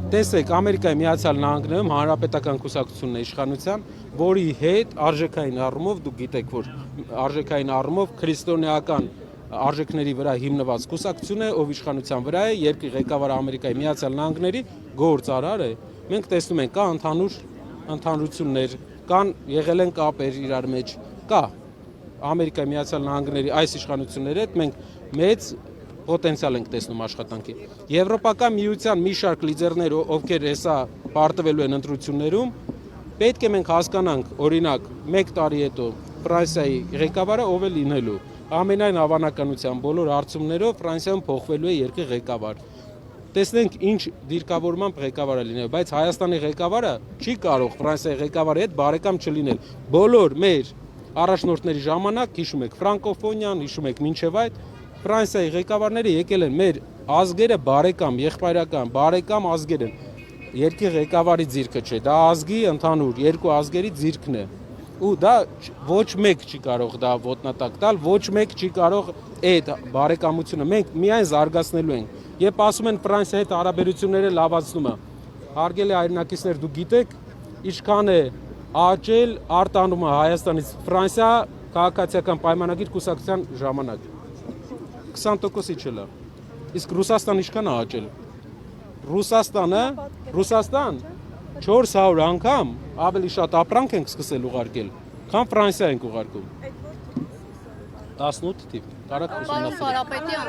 [SPEAKER 9] Տեսեք, Ամերիկայի Միացյալ Նահանգներում հանրապետական կուսակցությունն է իշխանության, որի հետ արժեքային առումով, դուք գիտեք, որ արժեքային առումով քրիստոնեական արժեքների վրա հիմնված կուսակցություն է, ով իշխանության վրա է, երկրի ղեկավարը Ամերիկայի Միացյալ Նահանգների գործարար է։ Մենք տեսնում ենք, կա ընդհանրություններ, կան եղել են կապեր իրար մեջ, կա Ամերիկայի Միացյալ Նահանգների այս իշխանությունների հետ մենք մեծ պոտենցիալ ենք տեսնում աշխատանքի։ Եվրոպական միության մի շարք լիդերներ, ովքեր հեսա պարտվելու են ընտրություններում, պետք է մենք հասկանանք, օրինակ, 1 տարի հետո Ֆրանսիայի ղեկավարը ով է լինելու։ Ամենայն հավանականությամբ բոլոր հարցումներով Ֆրանսիայում փոխվելու է երկրի ղեկավար։ Տեսնենք ինչ դիրքավորմամբ ղեկավարը լինել, բայց Հայաստանի ղեկավարը չի կարող Ֆրանսիայի ղեկավարի հետ բարեկամ չլինել։ Բոլոր մեր առաջնորդների ժամանակ, հիշում եք, ֆրանկոֆոնիան, հիշում եք, մինչև այդ Ֆրանսիայի ղեկավարները եկել են մեր ազգերը բարեկամ, եղբայրական, բարեկամ ազգեր են։ Երկրի ղեկավարի ձիրքը չէ, դա ազգի ընդհանուր երկու ազգերի ձիրքն է։ Ու դա ոչ մեկ չի կարող դա ոտնատակ տալ, ոչ մեկ չի կարող այդ բարեկամությունը մենք միայն զարգացնելու ենք։ Երբ ասում են Ֆրանսիայի հետ հարաբերությունները լավացնումը, հարգելի հայրենակիցներ, դուք գիտեք, ինչքան է աճել արտանումը Հայաստանից Ֆրանսիա քաղաքացիական պայմանագիր կուսակցության ժամանակ 20%-ի չելա։ Իսկ Ռուսաստան ինչքան է աճել։ Ռուսաստան 400 անգամ ավելի շատ ապրանք ենք սկսել ուղարկել, քան Ֆրանսիա ենք ուղարկում։ 18 թիվ։ Կարակ
[SPEAKER 7] Կարապետյան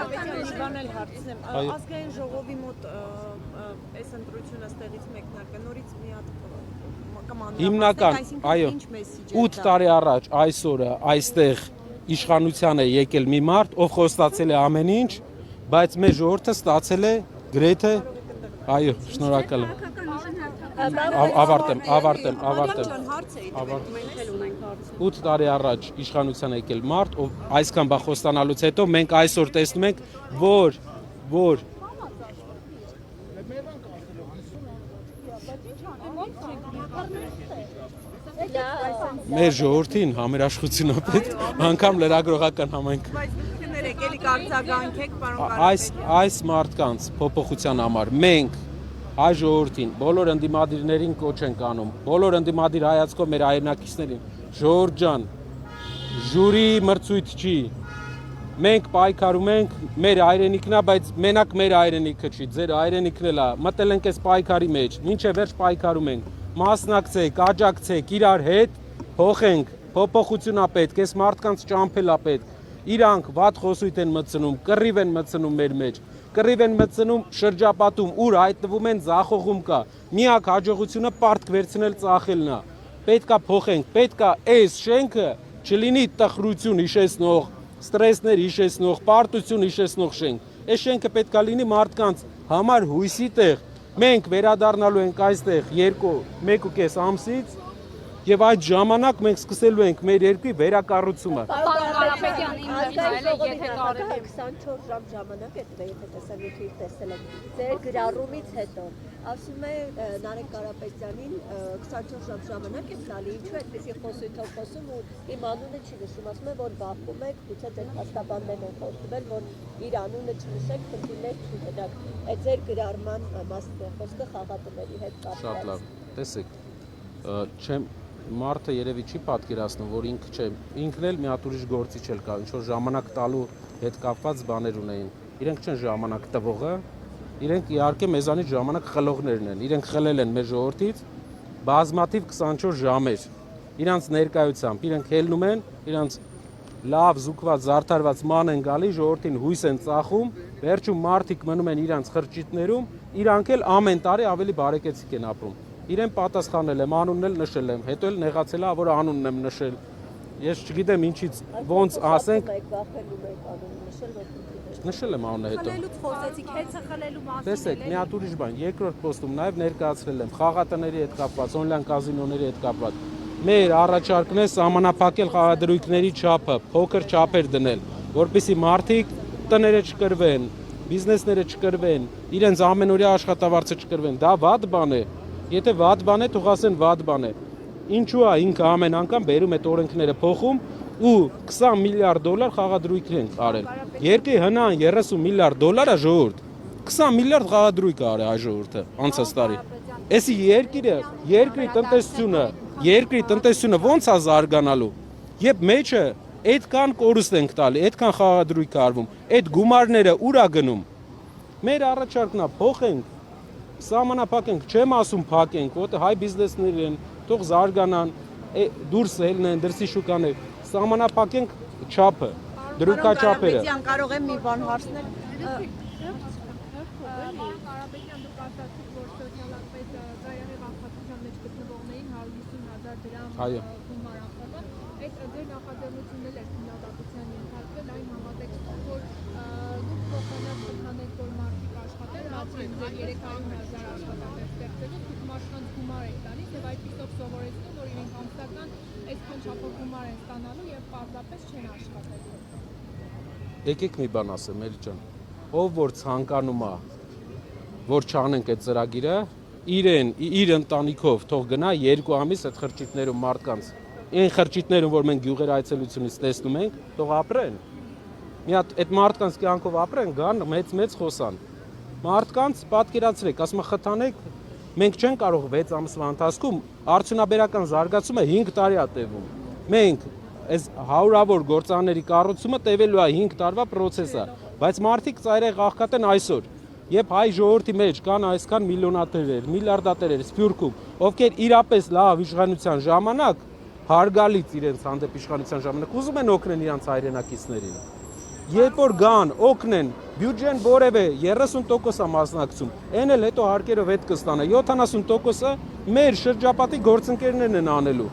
[SPEAKER 7] հարցնեմ, ազգային ժողովի մոտ այս ընտրությունը ստեղից մեկնարկը նորից մի հատ
[SPEAKER 9] հիմնական, այո, 8 տարի առաջ այսօրը այստեղ իշխանության է եկել մի մարդ, ով խոստացել է ամեն ինչ, բայց մեր ժողովուրդը ստացել է գրեթե, այո, շնորհակալ եմ։ Ավարտեմ։ 8 տարի առաջ իշխանության է եկել մարդ, ով այսքան բա խոստանալուց հետո մենք այսօր տեսնում ենք, որ մեր ժողովրդին համերաշխությունը պետք, անգամ լրագրողական համայնք։
[SPEAKER 7] Բայց դուք ներեք, էլի կարձագանքեք, պարոն Կարապետյան։
[SPEAKER 9] Այս մարդկանց փոփոխության համար մենք հայ ժողովրդին, բոլոր ընդդիմադիրներին կոչ ենք անում, բոլոր ընդդիմադիր հայացքով մեր հայրենակիցներին, ժողովուրդ ջան, ժյուրի մրցույթ չի։ Մենք պայքարում ենք, մեր հայրենիքն է, բայց մենակ մեր հայրենիքը չի, ձեր հայրենիքն էլ է։ Մտել ենք այս պայքարի մեջ, մինչև վերջ պայքարում ենք։ Մասնակցեք, աջակցեք իրար հետ, փոխենք, փոփոխություն է պետք, այս մարդկանց ճամփել է պետք։ Իրանք վատ խոսույթ են մտցնում, կռիվ են մտցնում մեր մեջ, կռիվ են մտցնում շրջապատում, ուր հայտնվում են ձախողում կա։ Միակ հաջողությունը պարտք վերցնել ծախելն է։ Պետքա փոխենք, պետքա այս շենքը չլինի տխրություն հիշեցնող, ստրեսներ հիշեցնող, պարտություն հիշեցնող շենք։ Այս շենքը պետքա լինի մարդկանց համար հույսի տեղ։ Մենք վերադառնալու ենք այստեղ 1.5 ամսից եւ այդ ժամանակ մենք սկսելու ենք մեր երկրի վերակառուցումը։
[SPEAKER 2] Պարոն Կարապետյան, իմ
[SPEAKER 10] Ազգային ժողովի նախագահը 24 ժամ ժամանակ է տվել, եթե տեսանյութի տեսել եք, ձեր գրառումից հետո ասում է Նարեկ Կարապետյանին 24 ժամ ժամանակ է տալի, ինչու այդպեսի խոսույթով խոսում ու իմ անունը չի նշում, ասում է, որ բախվում եք, գուցե ձեր փաստաբաններն են խոստվել, որ իր անունը չնշեք, խնդիրներ չունենաք։ Այդ ձեր գրառման խոսքը խաղատների հետ կապված։
[SPEAKER 9] Շատ լավ, տեսեք, չեմ մարդը երևի չի պատկերացնում, որ ինքը չէ, ինքն էլ մի հատ ուրիշ գործի չել կա, ինչ որ ժամանակ տալու հետ կապված բաներ ունեին։ Իրենք չեն ժամանակ տվողը, իրենք իհարկե մեզանից ժամանակ խլողներն են։ Իրենք խլել են մեր ժողովրդից բազմաթիվ 24 ժամեր։ Իրանց ներկայությամբ իրենք հելնում են, իրանց լավ զուգված, զարդարված ման են գալի, ժողովրդին հույս են ծախում, վերջում մարդիկ մնում են իրանց խրճիթներում, իրանք էլ ամեն տարի ավելի բարեկեցիկ են ապրում։ Իրեն պատասխանել եմ, անունն էլ նշել եմ, հետո էլ նեղացել է, որ անունն եմ նշել։ Ես չգիտեմ ինչից ոնց ասենք։ Նշել եմ անունը հետո։
[SPEAKER 2] Խլելուց խոսեցիք, հեծը խլելու մասին։
[SPEAKER 9] Տեսեք, մի հատ ուրիշ բան, երկրորդ պոստում նաև ներկայացրել եմ խաղատների հետ կապված, օնլայն կազինոների հետ կապված։ Մեր առաջարկն է սահմանափակել խաղադրույքների չափը, փոքր չափեր դնել, որպեսզի մարդիկ տները չկրվեն, բիզնեսները չկրվեն, իրենց ամենօրյա աշխատավարձը չկրվեն։ Դա վատ բան է։ Եթե վատ բան է, թող ասեն վատ բան է։ Ինչու է ինքը ամեն անգամ բերում այդ օրենքները փոխում ու 20 միլիարդ դոլար խաղադրույքներ են արել։ Երկրի հնան 30 միլիարդ դոլար է ժողովուրդ։ 20 միլիարդ խաղադրույք է արել հայ ժողովուրդը անցած տարի։ Էսի երկրի տնտեսությունը ոնց է զարգանալու։ Երբ մեջը այդքան կորուստ ենք տալի, այդքան խաղադրույք արվում, այդ գումարները ուր է գնում։ Մեր առաջարկն է փոխենք, սահմանափակենք, չեմ ասում փակենք, որտեղ հայ բիզնեսներ են, թող զարգանան, դուրս ելնեն, դրսի շուկաներ, սահմանափակենք չափը, դրույքաչափերը։
[SPEAKER 7] Կարող եմ մի բան հարցնել։
[SPEAKER 8] Կարապետյան, դուք ասացիք, որ սոցիալական ծայրահեղ աղքատության մեջ գտնվողներին 150,000 դրամ գումար ախտվել։ Այդ ձեր նախաձեռնությունն էլ է քննադատության ենթարկվել այն համատեքստում, որ դուք փոխանակ կտանեք, որ մարդիկ աշխատեն, բացի ձեր 300,000 աշխատանք ստեղծելու, դուք մարդկանց գումար եք տալիս եւ այդպիսով սովորեցնում, որ իրենք ամսական այսքան չափով գումար են ստանալու եւ պարզապես չեն աշխատելու։
[SPEAKER 9] Եկեք մի բան ասեմ, Էլի ջան, ով որ ցանկանում է, որ չանենք այդ ծրագիրը, իր ընտանիքով թող գնա 2 ամիս այդ խրճիթներում մարդկանց, այն խրճիթներում, որ մենք գյուղեր այցելությունից տեսնում ենք, թող ապրեն։ Մի հատ այդ մարդկանց կյանքով ապրեն, գան մեծ խոսան։ Մարդկանց պատկերացրեք, ասում եմ խթանեք, մենք չենք կարող 6 ամսվա ընթացքում արդյունաբերական զարգացումը 5 տարի է տևում։ Մենք այս հարյուրավոր գործարանների կառուցումը տևելու է 5 տարվա process է, բայց մարդիկ ծայրահեղ աղքատ են այսօր։ Երբ հայ ժողովրդի մեջ կան այսքան միլիոնատերեր, միլիարդատերեր Սփյուռքում, ովքեր իրապես լավ իշխանության ժամանակ, հարգալից իրենց հանդեպ իշխանության ժամանակ ուզում են օգնել իրենց հայրենակիցներին։ Երբ որ գան, օգնեն, բյուջեն որևէ 30% է մասնակցում, այն էլ հետո հարկերով հետ կստանա, 70%-ը մեր շրջապատի գործընկերներն են անելու,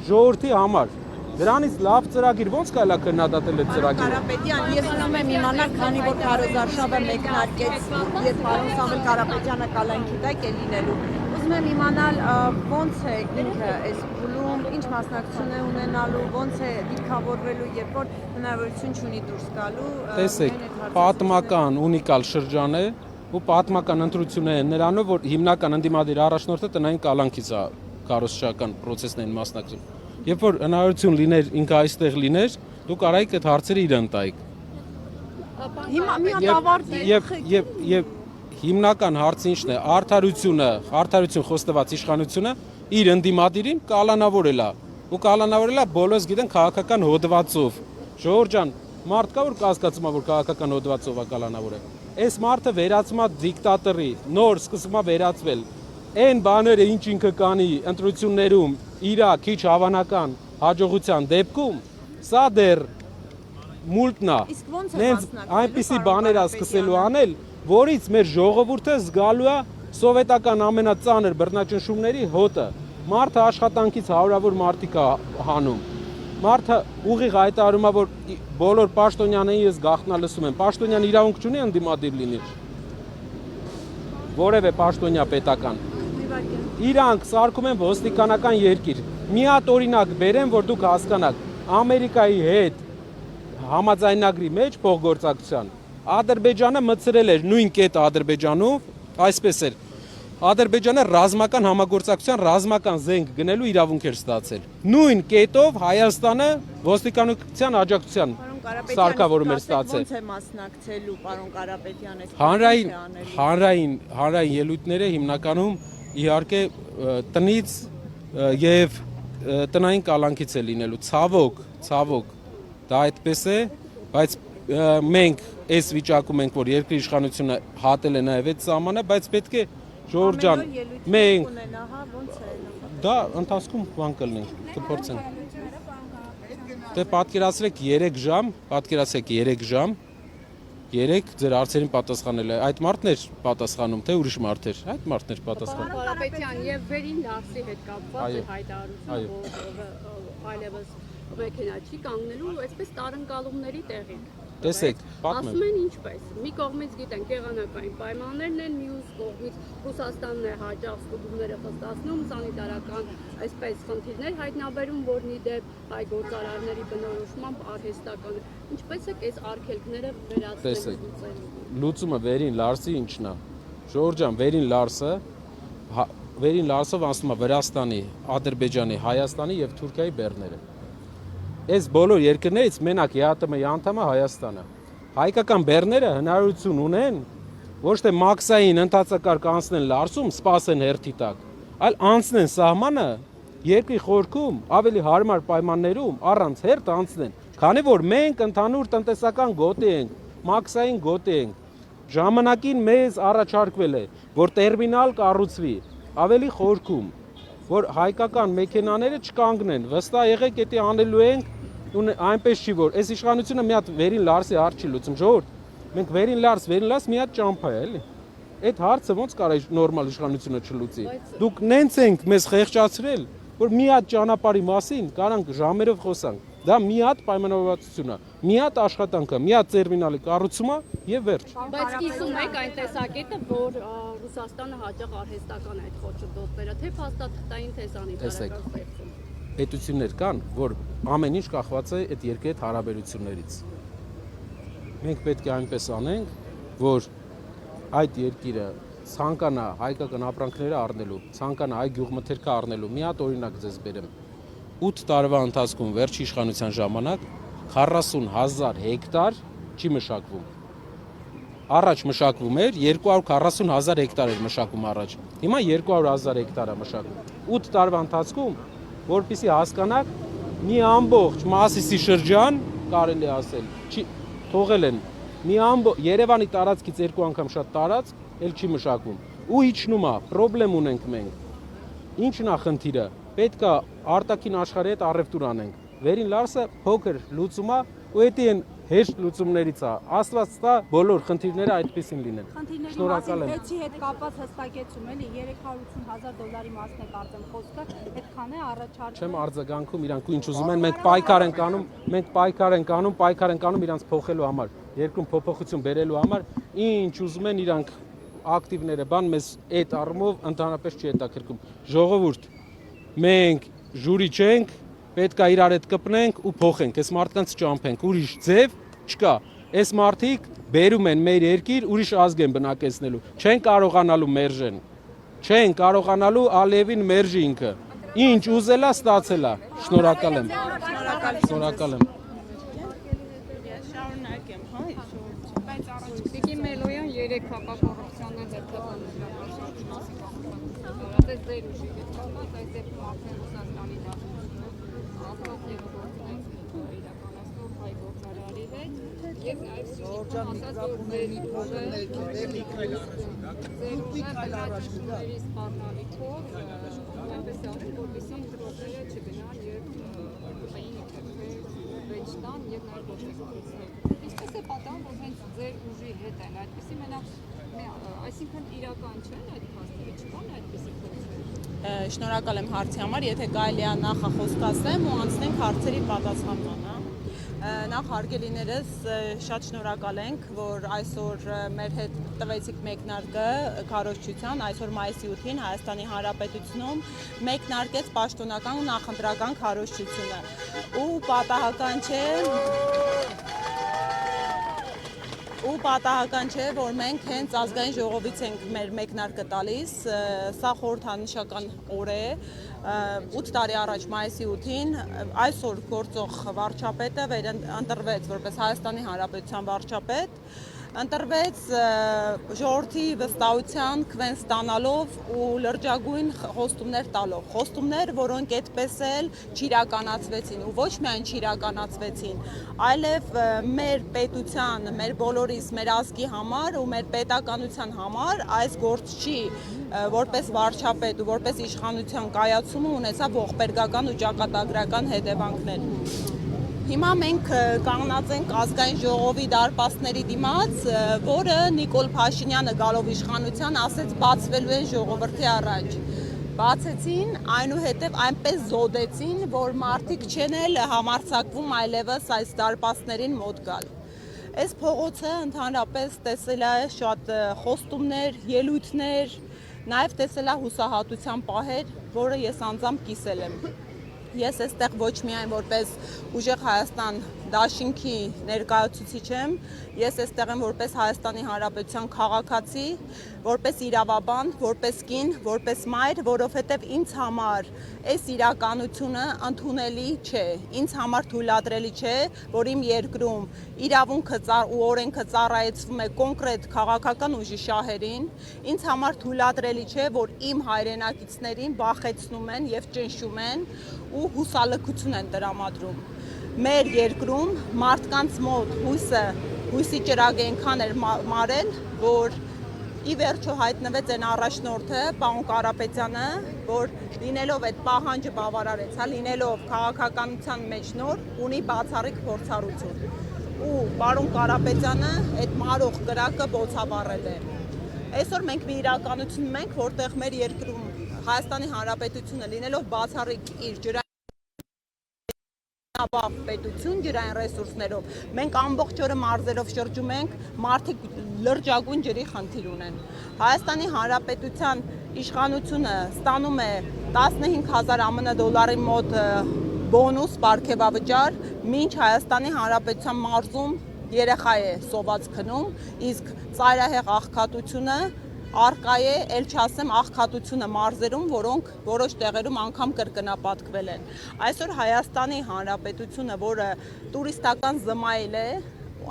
[SPEAKER 9] ժողովրդի համար։ Դրանից լավ ծրագիր ոնց կարելի է քննադատել այդ ծրագիրը։
[SPEAKER 7] Կարապետյան, ես ուզում եմ իմանալ, քանի որ Քարոզարշավը մեկնարկեց, երբ պարոն Սամվել Կարապետյանը կալանքի տակ է լինելու, ուզում եմ իմանալ ոնց է ինքը այս փուլում, ինչ մասնակցություն է ունենալու, ոնց է դիրքավորվելու, երբ որ հնարավորություն չունի դուրս գալու։
[SPEAKER 9] Տեսեք, պատմական ունիկալ շրջան է ու պատմական ընտրություն է նրանով, որ հիմնական ընդդիմադիր առաջնորդը տնային կալանքից է քարոզչական process-ներին մասնակցում։ Երբ որ հնարավորություն լիներ ինքը այստեղ լիներ, դու կարայիք այդ հարցերը իրեն տայիք։
[SPEAKER 7] Հիմա մի հատ ավարտի։
[SPEAKER 9] Եվ հիմնական հարցը ինչն է, արդարություն խոստված իշխանությունը իր ընդդիմադիրին կալանավորել է։ ու կալանավորել է բոլորս գիտեն քաղաքական հոդվածով։ Ժողովուրդ ջան, մարդ կա որ կասկածում է որ քաղաքական հոդվածով է կալանավորել։ Այս մարդը վերածում է դիկտատորի, նոր սկսում է վերածվել։ Այն բաները ինչ ինքը կանի ընտրություններում իր քիչ հավանական հաջողության դեպքում, սա դեռ մուլտնա։ Նենց այնպիսի բաներ է սկսելու անել, որից մեր ժողովուրդը զգալու է սովետական ամենածանր բռնաճնշումների հոտը։ Մարդը աշխատանքից հարյուրավոր մարդիկ է հանում։ Մարդը ուղիղ հայտարարում է, որ բոլոր պաշտոնյաներին ես գաղտնա լսում եմ։ Պաշտոնյան իրավունք չունի ընդդիմադիր լինի։ Որևէ պաշտոնյա պետական։ Իրանք սարքում են ոստիկանական երկիր։ Մի հատ օրինակ բերեմ, որ դուք հասկանաք։ Ամերիկայի հետ համաձայնագրի մեջ փոխգործակցության Ադրբեջանը մտցրել էր նույն կետը Ադրբեջանով, այսպես էր։ Ադրբեջանը ռազմական համագործակցության ռազմական զենք գնելու իրավունք էր ստացել։ Նույն կետով Հայաստանը ոստիկանության աջակցության սարքավորում էր ստացել։
[SPEAKER 7] Ոնց է մասնակցելու պարոն Կարապետյան
[SPEAKER 9] հանրային ելույթները հիմնականում իհարկե տնից եւ տնային կալանքից է լինելու։ Ցավոք դա այդպես է, բայց մենք այս վիճակում ենք, որ երկրի իշխանությունը հատել է նաև այդ սահմանը, բայց պետք է Ժողովուրդ ջան, մենք դա ընթացքում բան կլինենք, կփորձենք։ Դե պատկերացրեք 3 ժամ, 3 ձեր հարցերին պատասխանել է։ Այդ մարդն էր պատասխանում, թե ուրիշ մարդ էր։ Այդ մարդն էր պատասխանում։
[SPEAKER 3] Կարապետյան եւ վերին Լարսի հետ կապված է հայտարարությունը, որ այլևս մեքենա չի կանգնելու, այսպես տարընկալումների տեղին։
[SPEAKER 9] Տեսեք, պատմեմ։
[SPEAKER 3] Ասում են ինչպես։ Մի կողմից գիտեն եղանակային պայմաններն են, մյուս կողմից Ռուսաստանն է հաջող ստուգումները խստացնում, սանիտարական այսպես խնդիրներ հայտնաբերում, որն ի դեպ հայ գործարարների բնորոշմամբ արհեստական է։ Ինչպես է այս արգելքները վերացնել։
[SPEAKER 9] Լուծումը վերին Լարսի ինչն է։ Ժողովուրդ ջան, վերին Լարսով ասում է Վրաստանի, Ադրբեջանի, Հայաստանի եւ Թուրքիայի բեռները։ Այս բոլոր երկրներից մենակ ԵԱՏՄ-ի անդամը Հայաստանը։ Հայկական բեռները հնարավորություն ունեն ոչ թե մաքսային ընդհանրակարգ անցնեն Լարսում, սպասեն հերթի տակ, այլ անցնեն սահմանը երկրի խորքում ավելի հարմար պայմաններում առանց հերթ անցնեն, քանի որ մենք ընդհանուր տնտեսական գոտի ենք, մաքսային գոտի ենք։ Ժամանակին մեզ առաջարկվել է, որ տերմինալ կառուցվի ավելի խորքում, որ հայկական մեքենաները չկանգնեն, վստահ եղեք, դա անելու ենք, այնպես չի որ, այս իշխանությունը մի հատ վերին Լարսի հարց չի լուծում, ժողովուրդ, մենք վերին Լարս մի հատ ճամփա է, էլի։ Այդ հարցը ոնց կարա նորմալ իշխանությունը չլուծի։ Դուք նենց ենք մեզ խեղճացրել, որ մի հատ ճանապարհի մասին կարանք ժամերով խոսանք։ Դա մի հատ պայմանավորվածություն է, մի հատ աշխատանք է, մի հատ տերմինալի կառուցումը եւ վերջ։
[SPEAKER 3] Բայց կիսում եք այն տեսակետը, որ Ռուսաստանը հաջող արհեստական է այդ խոչընդոտները, թե փաստաթղթային, թե սանիտարական ստեղծում։
[SPEAKER 9] Պետություններ կան, որ ամեն ինչ կախված է այդ երկրի հետ հարաբերություններից։ Մենք պետք է այնպես անենք, որ այդ երկիրը ցանկանա հայկական ապրանքները առնելու, ցանկանա հայ գյուղմթերքը առնելու։ Մի հատ օրինակ ձեզ բերեմ։ 8 տարվա ընթացքում վերջի իշխանության ժամանակ 40,000 հեկտար չի մշակվում։ Առաջ մշակվում էր 240,000 հեկտար էր մշակվում առաջ։ Հիմա 200,000 հեկտար է մշակվում։ 8 տարվա ընթացքում, որպեսզի հասկանաք, մի ամբողջ Մասիսի շրջան, կարելի է ասել, թողել են մի Երևանի տարածքից 2 անգամ շատ տարածք, էլ չի մշակվում։ Ու իջնում է, խնդրեմ ունենք մենք։ Ինչն է խնդիրը։ Պետք է արտաքին աշխարհի հետ առևտուր անենք։ Վերին Լարսը փոքր լուծում է, ու դա են հեշտ լուծումներից է։ Աստված տա բոլոր խնդիրները այդպեսին լինեն։
[SPEAKER 2] Շնորհակալ եմ։ Բեցի հետ կապված հստակեցում էլի $380,000 մասն է կարծեմ խոսքը, այդքան է առաջարկում։
[SPEAKER 9] Չեմ արձագանքում, իրանք ինչ ուզում են, մենք պայքար ենք անում իրանք փոխելու համար, երկրում փոփոխություն բերելու համար, ինչ ուզում են իրանք ակտիվները, բան մեզ այդ առումով ընդհանրապես չի հետաքրքրում։ Ժողովուրդ, մենք ժուրի չենք, պետք է իրար հետ կպնենք ու փոխենք, այս մարդկանց ճամփենք, ուրիշ ձև չկա։ Այս մարդիկ բերում են մեր երկիր, ուրիշ ազգ են բնակեցնելու։ Չեն կարողանալու մերժեն։ Չեն կարողանալու Ալիևին մերժի ինքը։ Ինչ ուզելա, ստացելա։ Շնորհակալ եմ։ Շնորհակալ եմ։
[SPEAKER 2] Տիկին Մելոյան 3 հակակոռուպցիոններ հետևաններ այս դեպքում արդեն Ռուսաստանի դաշնությունն
[SPEAKER 8] կապված եւ իրականացնող հայ գործարարի հետ եւ նաեւ
[SPEAKER 5] Ջան, միկրոֆոնի փոխել
[SPEAKER 8] ձեր սպառնալիքով այնպես անել, որպեսզի դրողները չգնան եւ վեճտան եւ նաեւ ոչնչացնեն։ Ինչպես է պատահում, որ հենց ձեր ուժի հետ են այդպեսի մենակ, այսինքն իրական չեն այդ փաստերը, չկան այդպեսի փաստեր։
[SPEAKER 7] Շնորհակալ եմ հարցի համար, եթե կարելի է նախախոսք ասեմ ու անցնենք հարցերի պատասխանմանը։ Նախ հարգելիներս շատ շնորհակալ ենք, որ այսօր մեր հետ տվեցիք մեկնարկը քարոզչության, այսօր մայիսի 8-ին Հայաստանի Հանրապետությունում մեկնարկեց պաշտոնական ու նախընտրական քարոզչությունը։ Ու պատահական չէ, որ մենք հենց ազգային ժողովից ենք մեր մեկնարկը տալիս, սա խորհրդանշական օր է, 8 տարի առաջ մայիսի 8-ին այսօր գործող վարչապետը ընտրվեց որպես Հայաստանի Հանրապետության վարչապետ, ընտրվեց ժողովրդի վստահության քվեն ստանալով ու լրջագույն խոստումներ տալով, խոստումներ, որոնք այդպես էլ չիրականացվեցին ու ոչ միայն չիրականացվեցին, այլև մեր պետության, մեր բոլորիս, մեր ազգի համար ու մեր պետականության համար այս գործչի որպես վարչապետ ու որպես իշխանության կայացումը ունեցավ ողբերգական ու ճակատագրական հետևանքներ։ Հիմա մենք կանգնած ենք ազգային ժողովի դարպասների դիմաց, որը Նիկոլ Փաշինյանը գալով իշխանության ասեց բացվելու են ժողովրդի առաջ։ Բացեցին, այնուհետև այնպես զոդեցին, որ մարդիկ չեն էլ համարձակվում այլևս այս դարպասներին մոտ գալ։ Այս փողոցը ընդհանրապես տեսել է շատ խոստումներ, ելույթներ, նաև տեսել է հուսահատության պահեր, որը ես անձամբ կիսել եմ։ Ես այստեղ ոչ միայն որպես Ուժեղ Հայաստան դաշինքի ներկայացուցիչ եմ, ես այստեղ եմ որպես Հայաստանի Հանրապետության քաղաքացի, որպես իրավաբան, որպես կին, որպես մայր, որովհետև ինձ համար այս իրականությունը ընդունելի չէ, ինձ համար թույլատրելի չէ, որ իմ երկրում իրավունքը ու օրենքը ծառայեցվում է կոնկրետ քաղաքական ուժի շահերին, ինձ համար թույլատրելի չէ, որ իմ հայրենակիցներին վախեցնում են եւ ճնշում են ու հուսալքություն են տրամադրում։ Մեր երկրում մարդկանց մոտ հույսի ճրագ այնքան էր մարել, որ ի վերջո հայտնվեց այն առաջնորդը, պարոն Կարապետյանը, որ լինելով այդ պահանջը բավարարեց, լինելով քաղաքականության մեջ նոր, ունի բացառիկ փորձառություն։ Ու պարոն Կարապետյանը այդ մարող կրակը բոցավառել է։ Այսօր մենք մի իրականություն ունենք, որտեղ մեր երկրում Հայաստանի Հանրապետությունը լինելով բացառիկ իր պետություն ջրային ռեսուրսներով, մենք ամբողջ օրը մարզերով շրջում ենք, մարդիկ լրջագույն ջրի խնդիր ունեն։ Հայաստանի Հանրապետության իշխանությունը ստանում է 15,000 ԱՄՆ դոլարի մոտ բոնուս պարգևավճար, մինչ Հայաստանի Հանրապետության մարզում երեխա է սոված քնում, իսկ ծայրահեղ աղքատությունը արկա է, էլ չասեմ աղքատությունը մարզերում, որոնք որոշ տեղերում անգամ կրկնապատկվել են։ Այսօր Հայաստանի Հանրապետությունը, որը տուրիստական զմայել է,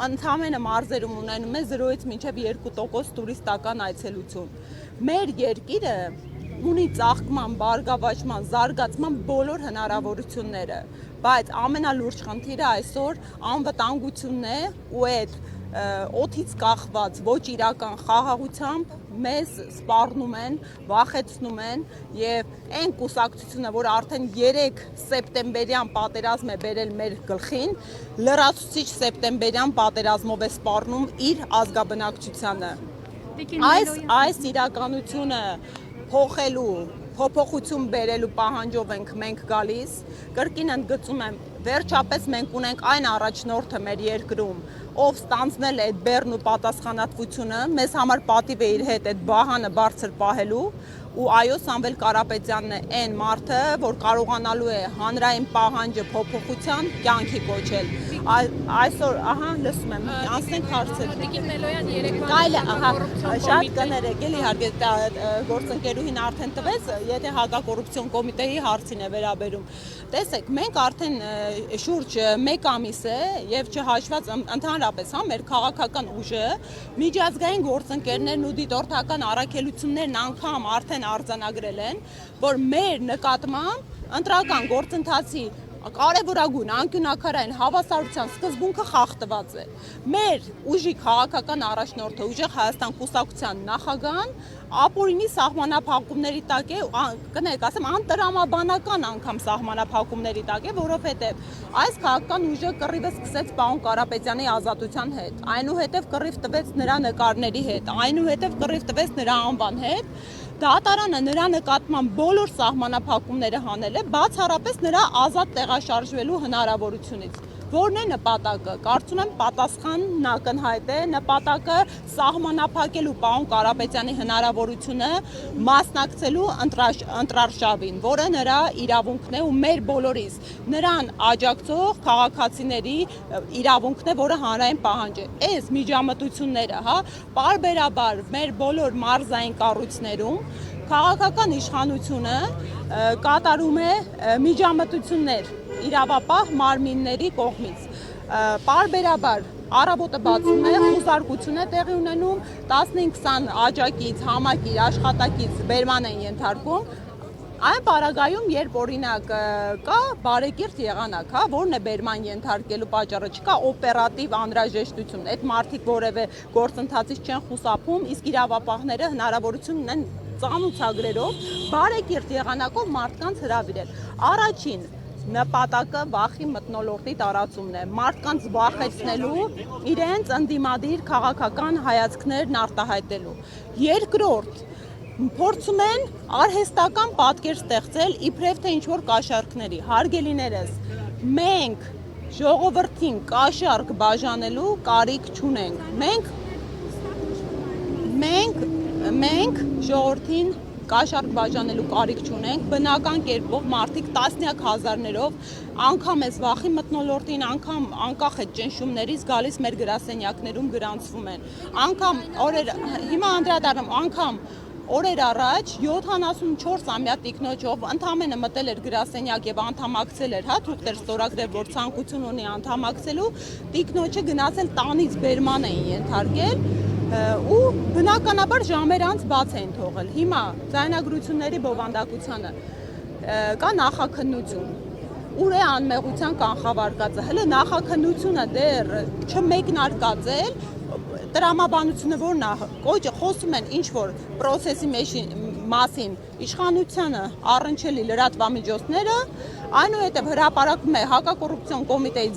[SPEAKER 7] ընդամենը մարզերում ունենում է 0-ից մինչև 2% տուրիստական այցելություն։ Մեր երկիրը ունի ծաղկման, բարգավաճման, զարգացման բոլոր հնարավորությունները, բայց ամենալուրջ խնդիրը այսօր անվտանգությունն է ու այդ օդից կախված ոչ իրական խաղաղությամբ մեզ սպառնում են, վախեցնում են եւ այն կուսակցությունը, որ արդեն 3 սեպտեմբերյան պատերազմ է բերել մեր գլխին, լրացուցիչ սեպտեմբերյան պատերազմով է սպառնում իր ազգաբնակչությանը։ Այս իրականությունը փոխելու, փոփոխություն բերելու պահանջով ենք մենք գալիս, կրկին ընդգծում եմ, վերջապես մենք ունենք այն առաջնորդը մեր երկրում, ով ստանձնել է այդ բեռն ու պատասխանատվությունը, մեզ համար պատիվ է իր հետ այդ բահանը բարձր պահելու, ու այո, Սամվել Կարապետյանն է այն մարդը, որ կարողանալու է հանրային պահանջը փոփոխության կյանքի կոչել։ Այսօր, լսում եմ, անցնենք հարցեր։
[SPEAKER 8] Տիկին Մելոյան երեկվա
[SPEAKER 7] շատ կներեք, էլի իհարկե գործընկերուհին արդեն տվեց, եթե հակակոռուպցիոն կոմիտեի հարցին է վերաբերում։ Տեսեք, մենք արդեն շուրջ 1 ամիս է եւ չհաշված ընդհանրապես, մեր քաղաքական ուժը, միջազգային գործընկերներն ու դիտորդական առաքելություններն անգամ արդեն արձանագրել են, որ մեր նկատմամբ ընտրական գործընթացի կարևորագույն անկյունակարային հավասարության սկզբունքը խախտված է։ Մեր ուժի քաղաքական առաջնորդը ուժեղ Հայաստան կուսակցության նախագահան ապօրինի սահմանափակումների տակ է, կներկայացեմ անտրամաբանական անգամ սահմանափակումների տակ է, որովհետև այս քաղաքական ուժը կռիվը սկսեց պարոն Կարապետյանի ազատության հետ, այնուհետև կռիվ տվեց նրա նկարների հետ, այնուհետև կռիվ տվեց նրա անվան հետ, դատարանը նրա նկատմամբ բոլոր սահմանափակումները հանել է, բացառապես նրա ազատ տեղաշարժվելու հնարավորությունից։ Որն է նպատակը։ Կարծում եմ պատասխանն ակնհայտ է, նպատակը սահմանափակելու պարոն Կարապետյանի հնարավորությունը մասնակցելու ընտրարշավին, որը նրա իրավունքն է ու մեր բոլորիս նրան աջակցող քաղաքացիների իրավունքն է, որը հանրային պահանջ է։ Այս միջամտությունները, պարբերաբար մեր բոլոր մարզային կառույցներում քաղաքական իշխանությունը կատարում է միջամտություններ իրավապահ մարմինների կողմից։ Պարբերաբար առավոտը բացում է, խուզարկություն է տեղի ունենում, 15-20 աջակից, համակիր, աշխատակից բերման են ենթարկում։ Այն պարագայում, երբ օրինակ կա բարեկիրթ եղանակ, որն է բերման ենթարկելու պատճառը, չկա օպերատիվ անհրաժեշտություն, այդ մարդիկ որևէ գործընթացից չեն խուսափում, իսկ իրավապահները հնարավորություն ունեն ծանուցագրերով բարեկիրթ եղանակով մարդկանց հրավիրել։ Առաջին նպատակը վախի մթնոլորտի տարածումն է, մարդկանց վախեցնելու, իրենց ընդդիմադիր քաղաքական հայացքներն արտահայտելու։ Երկրորդ, փորձում են արհեստական պատկեր ստեղծել իբրև թե ինչ-որ կաշառքների։ Հարգելիներս, մենք ժողովրդին կաշառք բաժանելու կարիք չունենք։ Մենք ժողովրդին կաշառք բաժանելու կարիք չունենք, բնական կերպով մարդիկ տասնյակ հազարներով անգամ էս վախի մթնոլորտին, անգամ անկախ այդ ճնշումներից գալիս մեր գրասենյակներում գրանցվում են։ Անգամ հիմա անդրադառնում, անգամ օրեր առաջ 74-ամյա տիկնոջով ընդամենը մտել էր գրասենյակ եւ անդամակցել էր, թուղթեր ստորագրել, որ ցանկություն ունի անդամակցելու, տիկնոջը գնացել տանից բերման էին ենթարկել ու բնականաբար ժամեր անց բաց էին թողել։ Հիմա ձայնագրությունների բովանդակությանը կա նախաքննություն։ Ուր է անմեղության կանխավարկածը։ Հələ նախաքննությունը դեռ չմեկնարկած տրամաբանությունը որն է, խոսում են ինչ-որ պրոցեսի մասին, իշխանությանը առնչելի լրատվամիջոցները, այնուհետև հրապարակվում է հակակոռուպցիոն կոմիտեի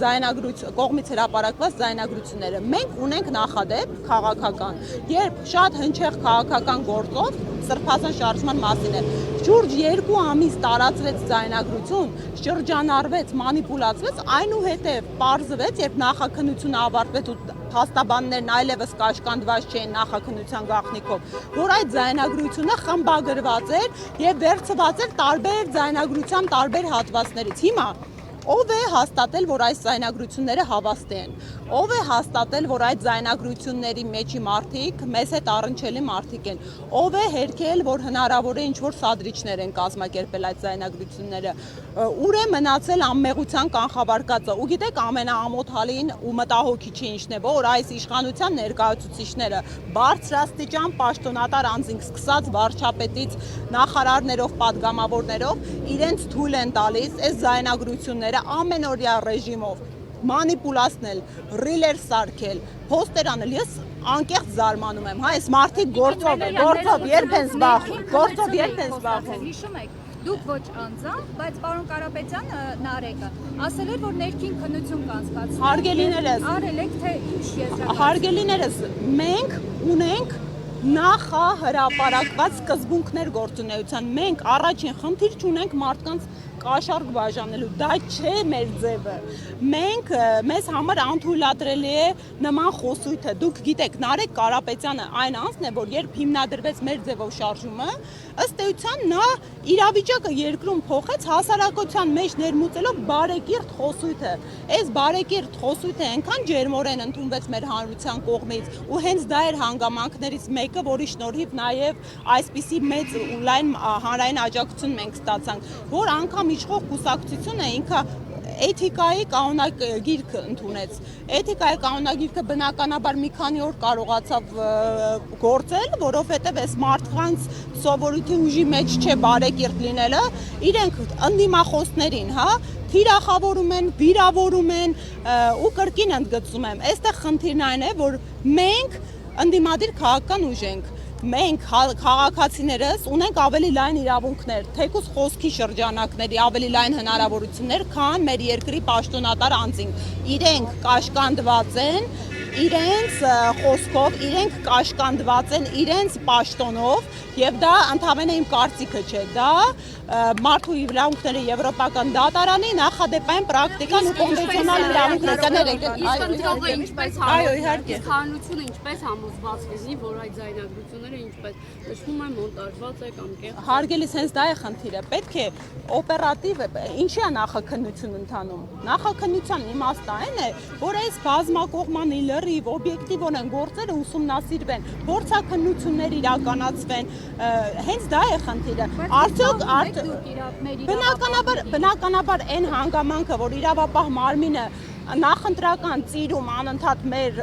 [SPEAKER 7] կողմից հրապարակված ձայնագրությունները։ Մենք ունենք նախադեպ քաղաքական, երբ շատ հնչեղ քաղաքական գործով սրբազան շարժման մասին է։ Շուրջ 2 ամիս տարածվեց ձայնագրություն, շրջանառվեց, մանիպուլացվեց, այնուհետև պարզվեց, երբ նախաքննությունը ավարտվեց ու փաստաբաններն այլևս կաշկանդված չէին նախաքննության գաղտնիքով, որ այդ ձայնագրությունը խմբագրված էր եւ վերցված էր տարբեր ձայնագրության տարբեր հատվածներից։ Հիմա ով է հաստատել, որ այս ձայնագրությունները հավաստի են։ Ով է հաստատել, որ այդ ձայնագրությունների մեջի մարդիկ մեզ հետ առնչելի մարդիկ են։ Ով է հերքել, որ հնարավոր է ինչ-որ սադրիչներ են կազմակերպել այդ ձայնագրությունները։ Ուր է մնացել անմեղության կանխավարկածը։ Ու գիտեք ամենաամոթալին ու մտահոգիչը ինչն է, որ այս իշխանության ներկայացուցիչները բարձրաստիճան պաշտոնատար անձինք սկսած վարչապետից նախարարներով, падգամավորներով իրենց թույլ են տալիս այս ձայնագրությունները ամենօրյա ռեժիմով մանիպուլացնել, ռիլեր սարքել, poster անել։ Ես անկեղծ զարմանում եմ, այս մարդիկ գործով երբ են զբաղվում։
[SPEAKER 2] Հիշում եք, դուք ոչ անձամբ, բայց պարոն Կարապետյանը Նարեկը ասել էր, որ ներքին քննություն կանցկացնել։
[SPEAKER 7] Հարգելիներս,
[SPEAKER 2] արել եք թե ինչ եզրակացություն։
[SPEAKER 7] Հարգելիներս, մենք ունենք նախահրապարակված սկզբունքներ գործունեության։ Մենք առաջին խնդիր չունենք մարդկանց կաշառք բաժանելու, դա չէ մեր ձևը։ Մեզ համար անթույլատրելի է նման խոսույթը։ Դուք գիտեք, Նարեկ Կարապետյանը այն անձն է, որ երբ հիմնադրվեց մեր ձևով շարժումը, ըստ էության նա իրավիճակը երկրում փոխեց հասարակության մեջ ներմուծելով բարեկիրթ խոսույթը։ Այս բարեկիրթ խոսույթը այնքան ջերմորեն ընդունվեց մեր հանրության կողմից, ու հենց դա էր հանգամանքներից մեկը, որի շնորհիվ նաև այսպիսի մեծ ու լայն հանրային աջակցություն մենք ստացանք, որ անգամ իշխող կուսակցությունը ինքը էթիկայի կանոնագիրք ընդունեց։ Էթիկայի կանոնագիրքը բնականաբար մի քանի օր կարողացավ գործել, որովհետև այս մարդկանց սովորույթի ուժի մեջ չէ բարեկիրթ լինելը, իրենք ընդդիմախոսներին, հա, թիրախավորում են, վիրավորում են ու կրկին ընդգծում եմ, այստեղ խնդիրն այն է, որ մենք ընդդիմադիր քաղաքական ուժ ենք։ Մենք քաղաքացիներս ունենք ավելի լայն իրավունքներ, թեկուզ խոսքի շրջանակների ավելի լայն հնարավորություններ, քան մեր երկրի պաշտոնատար անձինք։ Իրենք կաշկանդված են իրենց խոսքով, իրենք կաշկանդված են իրենց պաշտոնով եւ դա ընդհանրապես իմ կարծիքը չէ, դա մարդու իրավունքների եվրոպական դատարանի նախադեպային պրակտիկան ու կոնվենցիոնալ իրավունքները
[SPEAKER 3] ինչպես
[SPEAKER 7] այո, իհարկե։
[SPEAKER 3] Հանրությունը ինչպես համոզված լինի, որ այդ ձայնագրությունները ինչպես նշվում է մոնտաժված է կամ կեղծ։
[SPEAKER 7] Հարգելիս հենց դա է խնդիրը, պետք է օպերատիվ ինչի է նախաքննություն ընթանում։ Նախաքննության իմաստը այն է, որ այս բազմակողմանի լրիվ օբյեկտիվ են գործերը ուսումնասիրվեն, փորձաքննություններ իրականացվեն, հենց դա է խնդիրը։ Արդյոք բնականաբար այն հանգամանքը, որ իրավապահ մարմինը նախընտրական ծիրում անընդհատ մեր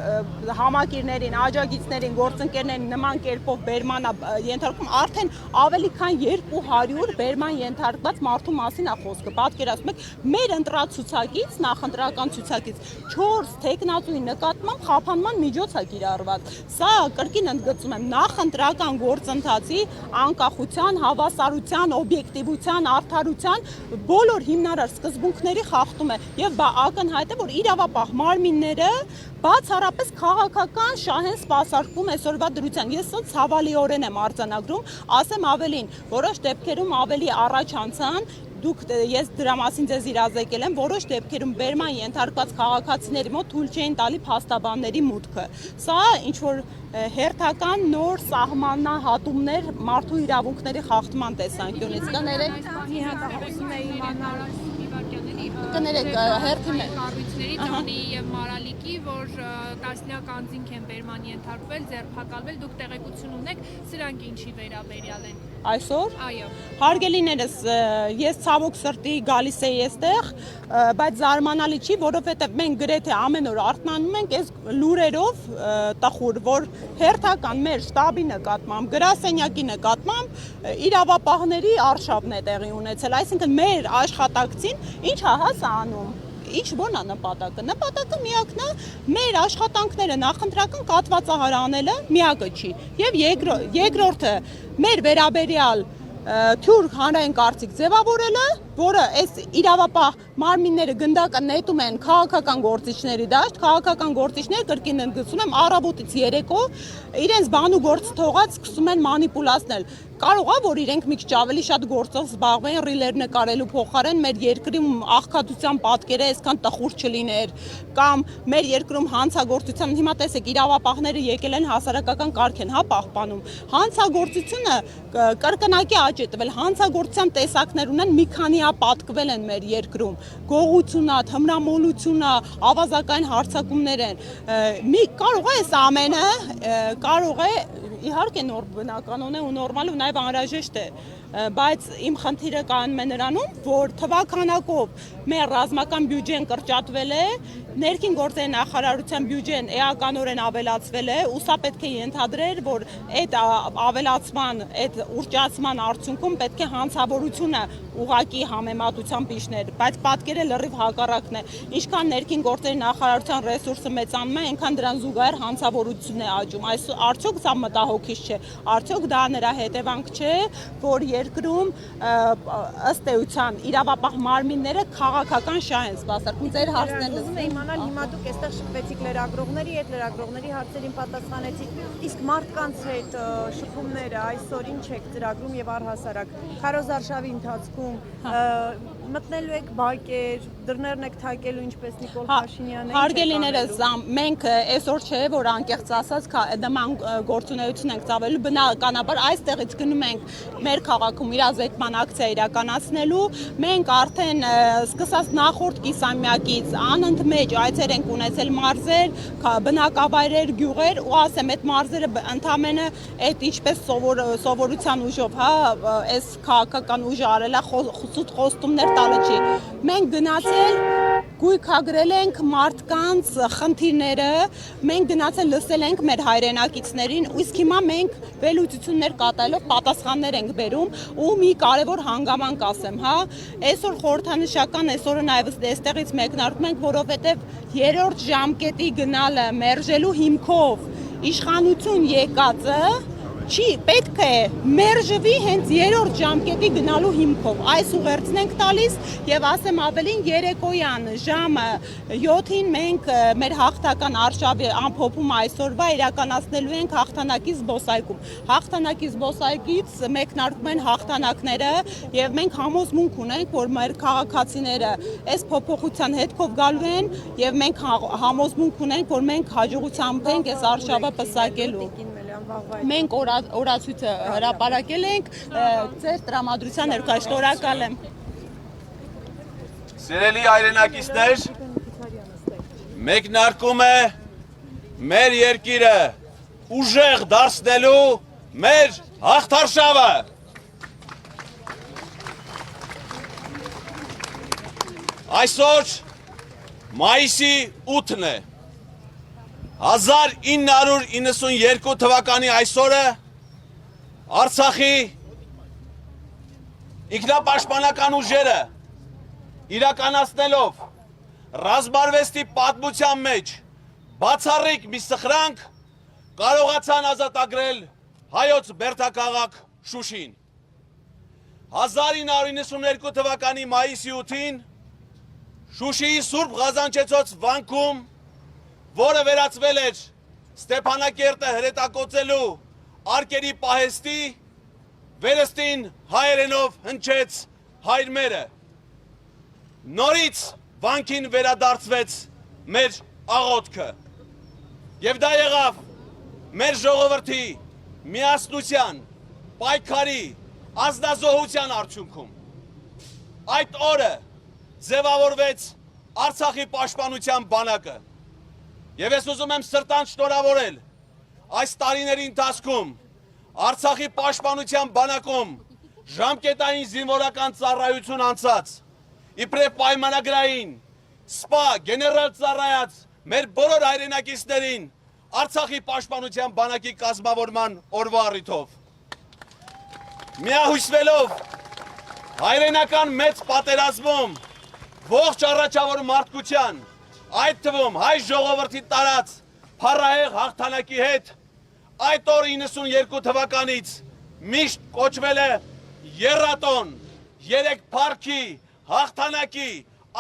[SPEAKER 7] համակիրներին, աջակիցներին, գործընկերներին նման կերպով բերմանա ենթարկում, արդեն ավելի քան 200 բերման ենթարկված մարդու մասին է խոսքը։ Պատկերացնում եք, մեր ընտրացուցակից, նախընտրական ցուցակից 4 տեխնացուի նկատմամբ խափանման միջոց է կիրառված։ Սա կրկին ընդգծում եմ, նախընտրական գործընթացի անկախության, հավասարության, օբյեկտիվության, արդարության բոլոր հիմնարար սկզբունքների խախտում է եւ ակնհայտ է, որ իրավապահ մարմինները բացառապես քաղաքական շահեն սպասարկում այսօրվա դրության։ Ես սա ցավալիորեն եմ արձանագրում, ասեմ ավելին, որոշ դեպքերում ավելի առաջ անցան, ես դրա մասին ձեզ իրազեկել եմ, որոշ դեպքերում բերման ենթարկված քաղաքացիների մոտ թույլ չէին տալի փաստաբանների մուտքը։ Սա ինչ որ հերթական նոր սահմանահատումներ մարդու իրավունքների խախտման տեսանկյունից կներեք հերթին
[SPEAKER 8] կառույցների Տոնի եւ Մարալիկի, որ տասնյակ անձինք են բերման ենթարկվել, ձերբակալվել, դուք տեղեկություն ունեք, սրանք ինչի վերաբերյալ են։
[SPEAKER 7] Այսօր
[SPEAKER 8] Այո։
[SPEAKER 7] Հարգելիներս, ես ցավոք սրտի գալիս էի այստեղ, բայց զարմանալի չի, որովհետև մենք գրեթե ամեն օր արթնանում ենք այս լուրերով տխուր, որ հերթական մեր շտաբի նկատմամբ, գրասենյակի նկատմամբ իրավապահների արշավն է տեղի ունեցել, այսինքն մեր աշխատակցին ինչ է հաս անում։ Ինչ ո՞րն է նպատակը։ Նպատակը միակն է մեր աշխատանքները նախընտրական կատվածահար անելը, միակը չի։ Եվ երկրորդը մեր վերաբերյալ թյուր հանրային կարծիք ձևավորելը, որը այս իրավապահ մարմինները գնդակը նետում են քաղաքական գործիչների դաշտ, քաղաքական գործիչները կրկին ընդգծում եմ առավոտից երեկո իրենց բան ու գործ թողած սկսում են մանիպուլացնել։ Կարող է, որ իրենք մի քիչ ավելի շատ գործով զբաղվեն ռիլեր նկարելու փոխարեն մեր երկրում աղքատության պատկերը այսքան տխուր չլիներ, կամ մեր երկրում հանցագործության, հիմա տեսեք, իրավապահները եկել են հասարակական կարգ են, հա, պահպանում։ Հանցագործությունը կրկնակի աճ է տվել, հանցագործության տեսակներ ունեն մի քանի պատկվել են մեր երկրում, գողությունա, թմրամոլությունա, ավազակային հարձակումներ են, կարող է այս ամենը, կարող է, իհարկե նոր բնականon է ու նորմալ ու նաև անհրաժեշտ է, բայց իմ խնդիրը կանում է նրանում, որ թվականակով մեր ռազմական բյուջեն կրճատվել է, ներքին գործերի նախարարության բյուջեն էականորեն ավելացվել է, ու սա պետք է ենթադրեր, որ այդ ավելացման, այդ ուռճացման արդյունքում պետք է հանցավորությունը ուղղակի համեմատությամբ իջներ, բայց պատկերը լրիվ հակառակն է, ինչքան ներքին գործերի նախարարության ռեսուրսը մեծանում է, այնքան դրան զուգահեռ հանցավորությունն է աճում, արդյոք սա մտահոգիչ չէ, արդյոք դա նրա հետևանք չէ, որ երկրում ըստ էության իրավապահ մարմինները քաղաքական շահ են սպասարկում, ձեր հարցներն ուզում եմ իմանալ, հիմա դուք այստեղ շփվեցիք լրագրողների հետ, լրագրողների հարցերին պատասխանեցիք, իսկ մարդկանց հետ շփումները այսօր ինչ եք ծրագրում եւ առհասարակ քարոզարշավի ընթացքում մտնելու եք բակեր, դռներն եք թակելու ինչպես Նիկոլ Փաշինյանը։ Հարգելիներս, մենք այսօր չէ, որ անկեղծ ասած նման գործունեություն ենք ծավալելու, բնականաբար այստեղից գնում ենք մեր քաղաքում իրազեկման ակցիա իրականացնելու, մենք արդեն սկսած նախորդ կիսամյակից անընդմեջ այցեր ենք ունեցել մարզեր, բնակավայրեր, գյուղեր, ու ասեմ, այդ մարզերը ընդամենը այդ ինչպես սովորության ուժով, հա, այս քաղաքական ուժը արել է սուտ խոստումներ տալը չի։ Մենք գնացել գույքագրել ենք մարդկանց խնդիրները, մենք գնացել լսել ենք մեր հայրենակիցներին, իսկ հիմա մենք վերլուծություններ կատարելով պատասխաններ ենք բերում ու մի կարևոր հանգամանք ասեմ, հա, այսօր խորհրդանշական, այսօրը նաև այստեղից մեկնարկում ենք, որովհետև երրորդ ժամկետի գնալը մերժելու հիմքով իշխանություն եկածը չի, պետք է մերժվի հենց երրորդ ժամկետի գնալու հիմքով, այս ուղերձն ենք տալիս և ասեմ ավելին երեկոյան ժամը 7-ին մենք մեր հաղթական արշավի ամփոփումը այսօրվա իրականացնելու ենք հաղթանակի զբոսայգում, հաղթանակի զբոսայգից մեկնարկում են հաղթանակները և մենք համոզմունք ունենք, որ մեր քաղաքացիները այս փոփոխության հետքով գալու են և մենք համոզմունք ունենք, որ մենք հաջողությամբ ենք այս արշավը պսակելու։ Մենք օրացույցը հրապարակել ենք, ձեր տրամադրության ներքո շնորհակալ եմ։
[SPEAKER 11] Սիրելի հայրենակիցներ, մեկնարկում է մեր երկիրը ուժեղ դարձնելու մեր հաղթարշավը։ Այսօր մայիսի 8-ն է։ 1992 թվականի այսօրը Արցախի ինքնապաշտպանական ուժերը իրականացնելով ռազմարվեստի պատմության մեջ բացառիկ մի սխրանք կարողացան ազատագրել հայոց բերդաքաղաք Շուշին։ 1992 թվականի մայիսի 8-ին Շուշիի Սուրբ Ղազանչեցոց վանքում, որը վերածվել էր Ստեփանակերտը հրետակոծելու արկերի պահեստի, վերստին հայերենով հնչեց հայր մերը։ Նորից վանքին վերադարձվեց մեր աղոթքը։ Եվ դա եղավ մեր ժողովրդի միասնության, պայքարի, ազնազոհության արդյունքում։ Այդ օրը ձևավորվեց Արցախի պաշտպանության բանակը։ Եվ ես ուզում եմ սրտան շնորհավորել այս տարիների ընթացքում Արցախի պաշտպանության բանակում ժամկետային զինվորական ծառայություն անցած, իբրև պայմանագրային, սպա, գեներալ ծառայած մեր բոլոր հայրենակիցներին Արցախի պաշտպանության բանակի կազմավորման օրվա առիթով։ Միահույսվելով հայրենական մեծ պատերազմում ողջ առաջավոր մարդկության, այդ թվում հայ ժողովրդի տարած փառահեղ հաղթանակի հետ, այդ օրը 92 թվականից միշտ կոչվել է եռատոն, երեք փառքի, հաղթանակի,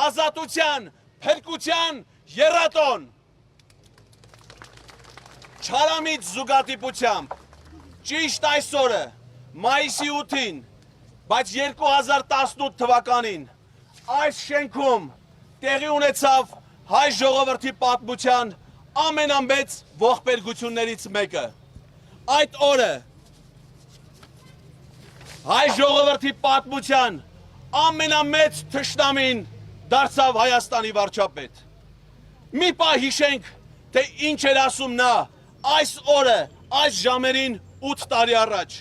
[SPEAKER 11] ազատության, փրկության եռատոն։ Չարամիտ զուգատիպությամբ, ճիշտ այսօրը, մայիսի 8-ին, բայց 2018 թվականին, այս շենքում տեղի ունեցավ հայ ժողովրդի պատմության ամենամեծ ողբերգություններից մեկը։ Այդ օրը հայ ժողովրդի պատմության ամենամեծ թշնամին դարձավ Հայաստանի վարչապետ։ Մի պահ հիշենք, թե ինչ էր ասում նա այս օրը, այս ժամերին 8 տարի առաջ։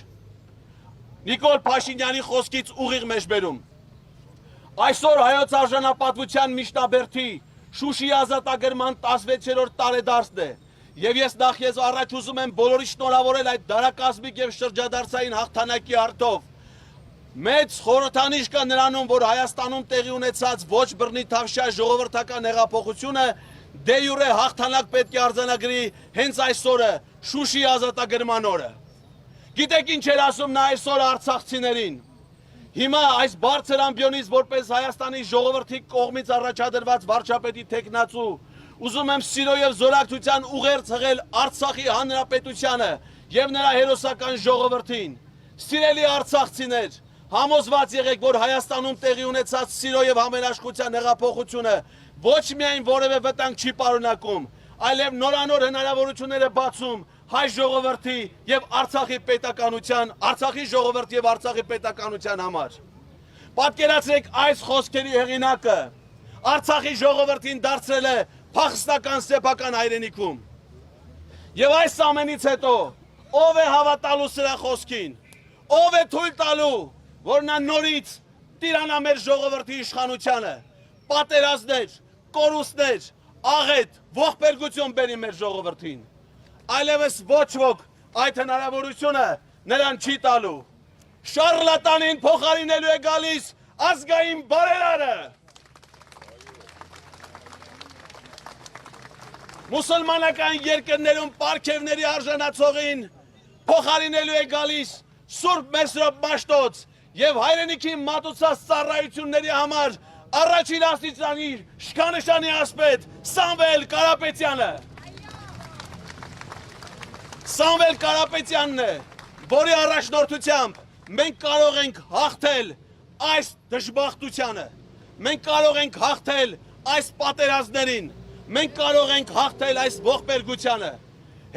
[SPEAKER 11] Նիկոլ Փաշինյանի խոսքից ուղիղ մեջբերում։ Այսօր հայոց արժանապատվության միջնաբերդի Շուշիի ազատագրման 16-րդ տարեդարձն է, եւ ես նախ ես առաջ ուզում եմ բոլորի շնորհավորել այդ դարակազմիկ եւ շրջադարձային հաղթանակի արդով։ Մեծ խորհրդանիշ կա նրանում, որ Հայաստանում տեղի ունեցած ոչ բռնի թավշյա ժողովրդական հեղափոխությունը դե յուրե հաղթանակ պետք է արձանագրի հենց այսօրը, Շուշիի ազատագրման օրը։ Գիտեք ինչ էր ասում նա այսօր արցախցիներին։ Հիմա այս բարձր ամբիոնից որպես Հայաստանի ժողովրդի կողմից առաջադրված վարչապետի թեկնածու ուզում եմ սիրո եւ զորակցության ուղերձ հղել Արցախի հանրապետությանը եւ նրա հերոսական ժողովրդին։ Սիրելի արցախցիներ, համոզված եղեք, որ Հայաստանում տեղի ունեցած սիրո եւ համերաշխության հեղափոխությունը ոչ միայն որևէ վտանգ չի պարունակում, այլև նորանոր հնարավորություններ է բացում հայ ժողովրդի եւ Արցախի պետականության, Արցախի ժողովրդի եւ Արցախի պետականության համար։ Պատկերացրեք այս խոսքերի հեղինակը Արցախի ժողովրդին դարձրել է փախստական սեփական հայրենիքում։ Եվ այս ամենից հետո ով է հավատալու սրա խոսքին, ով է թույլ տալու, որ նա նորից տիրանա մեր ժողովրդի իշխանությանը, պատերազմներ, կորուստներ, աղետ, ողբերգություն բերի մեր ժողովրդին։ Այլևս ոչ ոք այդ հնարավորությունը նրան չի տալու։ Շարլատանին փոխարինելու է գալիս ազգային բարերարը։ Մուսուլմանական երկրներում պարգևների արժանացողին փոխարինելու է գալիս Սուրբ Մեսրոպ Մաշտոց եւ հայրենիքի մատուցած ծառայությունների համար առաջին աստիճանի շքանշանի ասպետ Սամվել Կարապետյանը։ Սամվել Կարապետյանն է, որի առաջնորդությամբ մենք կարող ենք հաղթել այս դժբախտությանը, մենք կարող ենք հաղթել այս պատերազմներին, մենք կարող ենք հաղթել այս ողբերգությանը։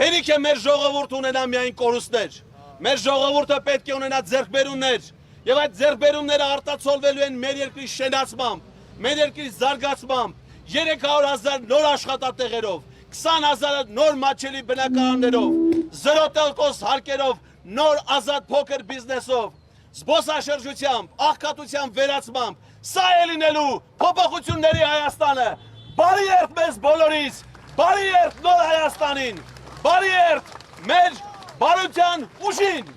[SPEAKER 11] Հերիք է մեր ժողովուրդ ունենա միայն կորուստներ, մեր ժողովուրդը պետք է ունենա ձեռքբերումներ, եւ այդ ձեռքբերումները արտացոլվելու են մեր երկրի շենացմամբ, մեր երկրի զարգացմամբ, 300,000 նոր աշխատատեղերով, 20,000 նոր մատչելի բնակարաններով, 0 տելկոս հարկերով, նոր ազատ փոքր բիզնեսով, զբոսաշրջությամբ, աղքատությամբ վերացմամբ, սա է լինելու փոփոխությունների Հայաստանը։ Բարի երդ մեզ բոլորիս, բարի երդ նոր Հայաստանին, բարի երդ մեր բարության ուժին։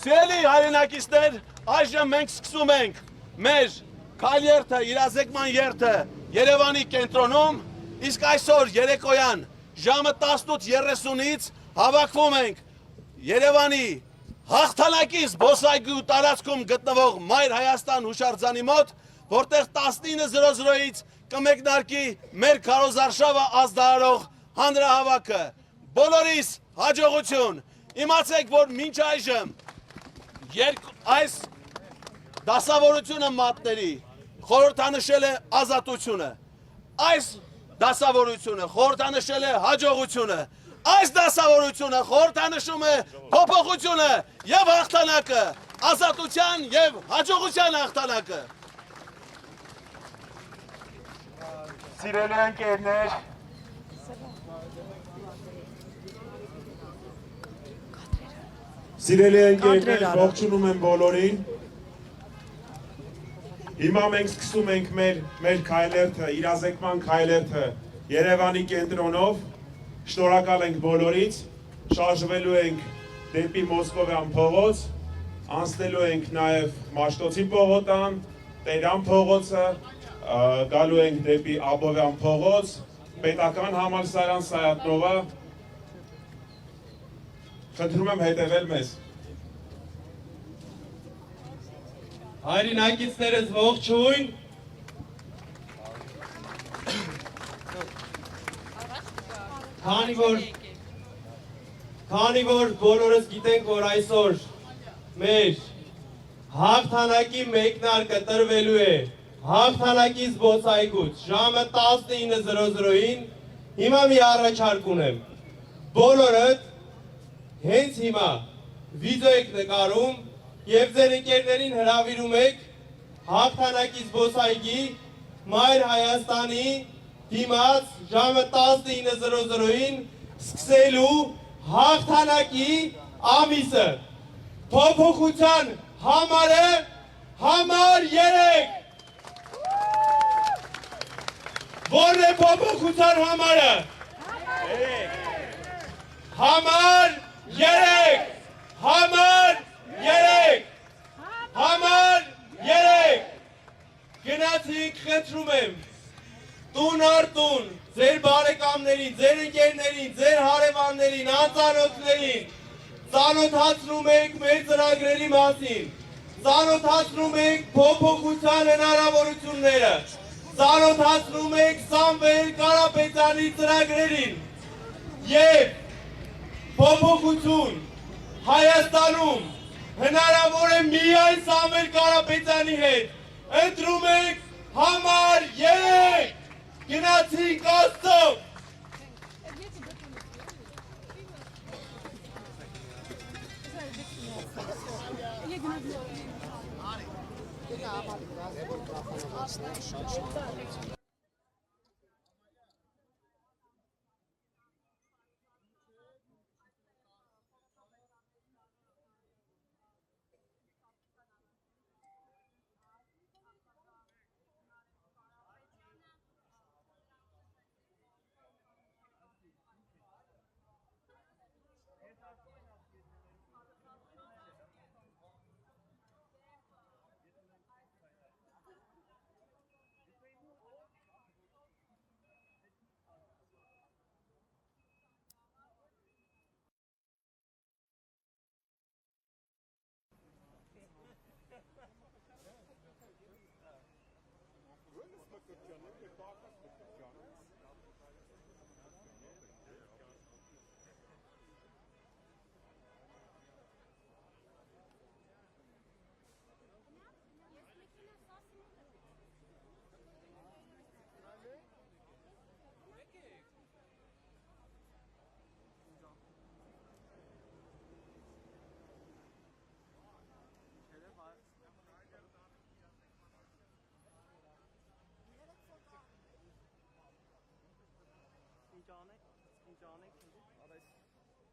[SPEAKER 11] Սիրելի հայրենակիցներ, այժմ մենք սկսում ենք մեր քայլերթը, իրազեկման երթը Երևանի կենտրոնում, իսկ այսօր երեկոյան ժամը 18:30-ից հավաքվում ենք Երևանի հաղթանակի զբոսայգու տարածքում գտնվող Մայր Հայաստան հուշարձանի մոտ, որտեղ 19:00-ից կմեկնարկի մեր քարոզարշավը ազդարարող հանրահավաքը։ Բոլորիս հաջողություն։ Իմացեք, որ մինչ այժմ այս դասավորությունը մատների խորհրդանշել է ազատությունը, այս դասավորությունը խորհրդանշել է հաջողությունը, այս դասավորությունը խորհրդանշում է փոփոխությունը եւ հաղթանակը, ազատության եւ հաջողության հաղթանակը։
[SPEAKER 12] Սիրելի ընկերներ, ողջունում եմ բոլորին։ Հիմա մենք սկսում ենք մեր քայլերթը, իրազեկման քայլերթը Երևանի կենտրոնով։ Շնորհակալ ենք բոլորից, շարժվելու ենք դեպի Մոսկովյան փողոց, անցնելու ենք նաև Մաշտոցի պողոտան, Տերյան փողոցը, գալու ենք դեպի Աբովյան փողոց, Պետական համալսարան Սայաթնովա։ Խնդրում եմ հետևել մեզ։
[SPEAKER 13] Հայրենակիցներս ողջույն։ Քանի որ բոլորս գիտենք, որ այսօր մեր հաղթանակի մեկնարկը տրվելու է հաղթանակի զբոսայգուց ժամը 19:00-ին, հիմա մի առաջարկ ունեմ։ Բոլորդ հենց հիմա վիդեո եք նկարում եւ ձեր ընկերներին հրավիրում եք հաղթանակի զբոսայգի Մայր Հայաստանի դիմաց ժամը 19:00-ին սկսելու հաղթանակի ամիսը։ Փոփոխության համարը համար 3։ Որն է փոփոխության համարը։ Համար 3, համար 3, համար 3։ Գնացինք, խնդրում եմ, տուն առ տուն, ձեր բարեկամներին, ձեր ընկերներին, ձեր հարևաններին, անծանոթներին, ծանոթացնում եք մեր ծրագրերի մասին, ծանոթացնում եք փոփոխության հնարավորությունները, ծանոթացնում եք Սամվել Կարապետյանի ծրագրերին եւ փոփոխություն Հայաստանում հնարավոր է միայն Սամվել Կարապետյանի հետ։ Ընտրում եք համար 3։ Գնացինք Աստծո։
[SPEAKER 14] Ինչ անեք, արես ժողովուրդը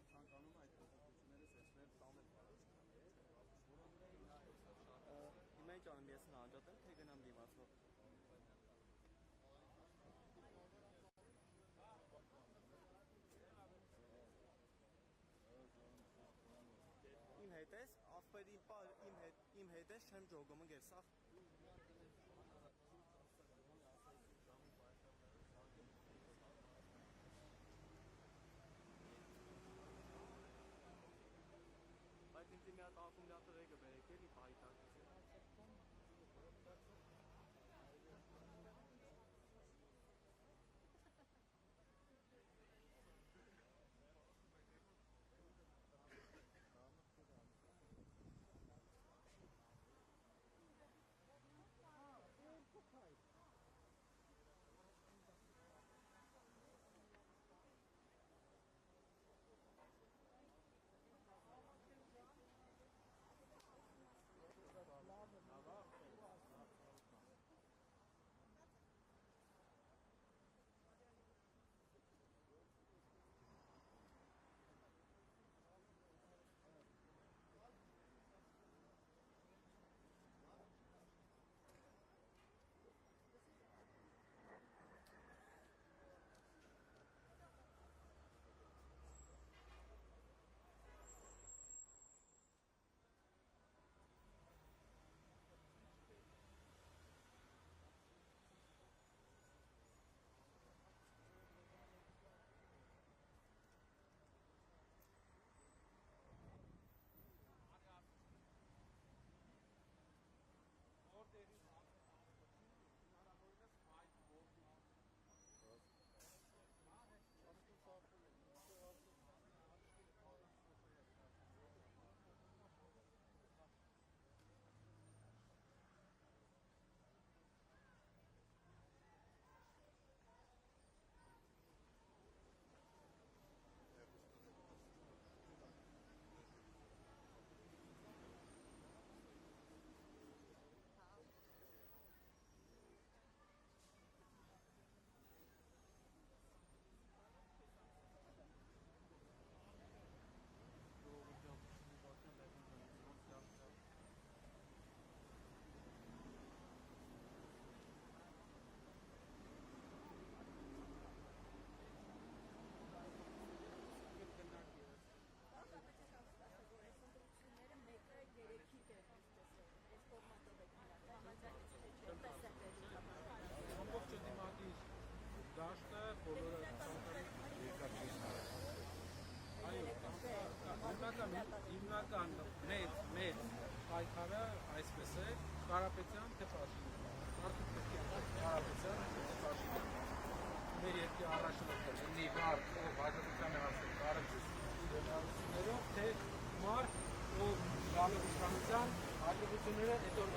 [SPEAKER 14] ցանկանում է այդ փոփոխությունները սեփնել տանել Հիմա ինչ անեմ ես նահանջատեմ, թե գնամ դիմացնող Իմ հետ ես, ախպեր իմ հետ ես, չեմ ջոգում ընգեր, սաղ Բայց ինձ մի հատ ակումուլյատոր եկը բերեք էլի պայտակ
[SPEAKER 9] Ամբողջ դիմակի դաշտը բոլորը հիմնական մեծ պայքարը այսպես է Կարապետյան թե Փաշինյան Կարապետյան թե Փաշինյան մեր երկրի առաջնորդը լինի մարդ ով հաջողության է հասել կարծես իրականություններով թե մարդ ով գալու իշխանության հաջողությունները հետո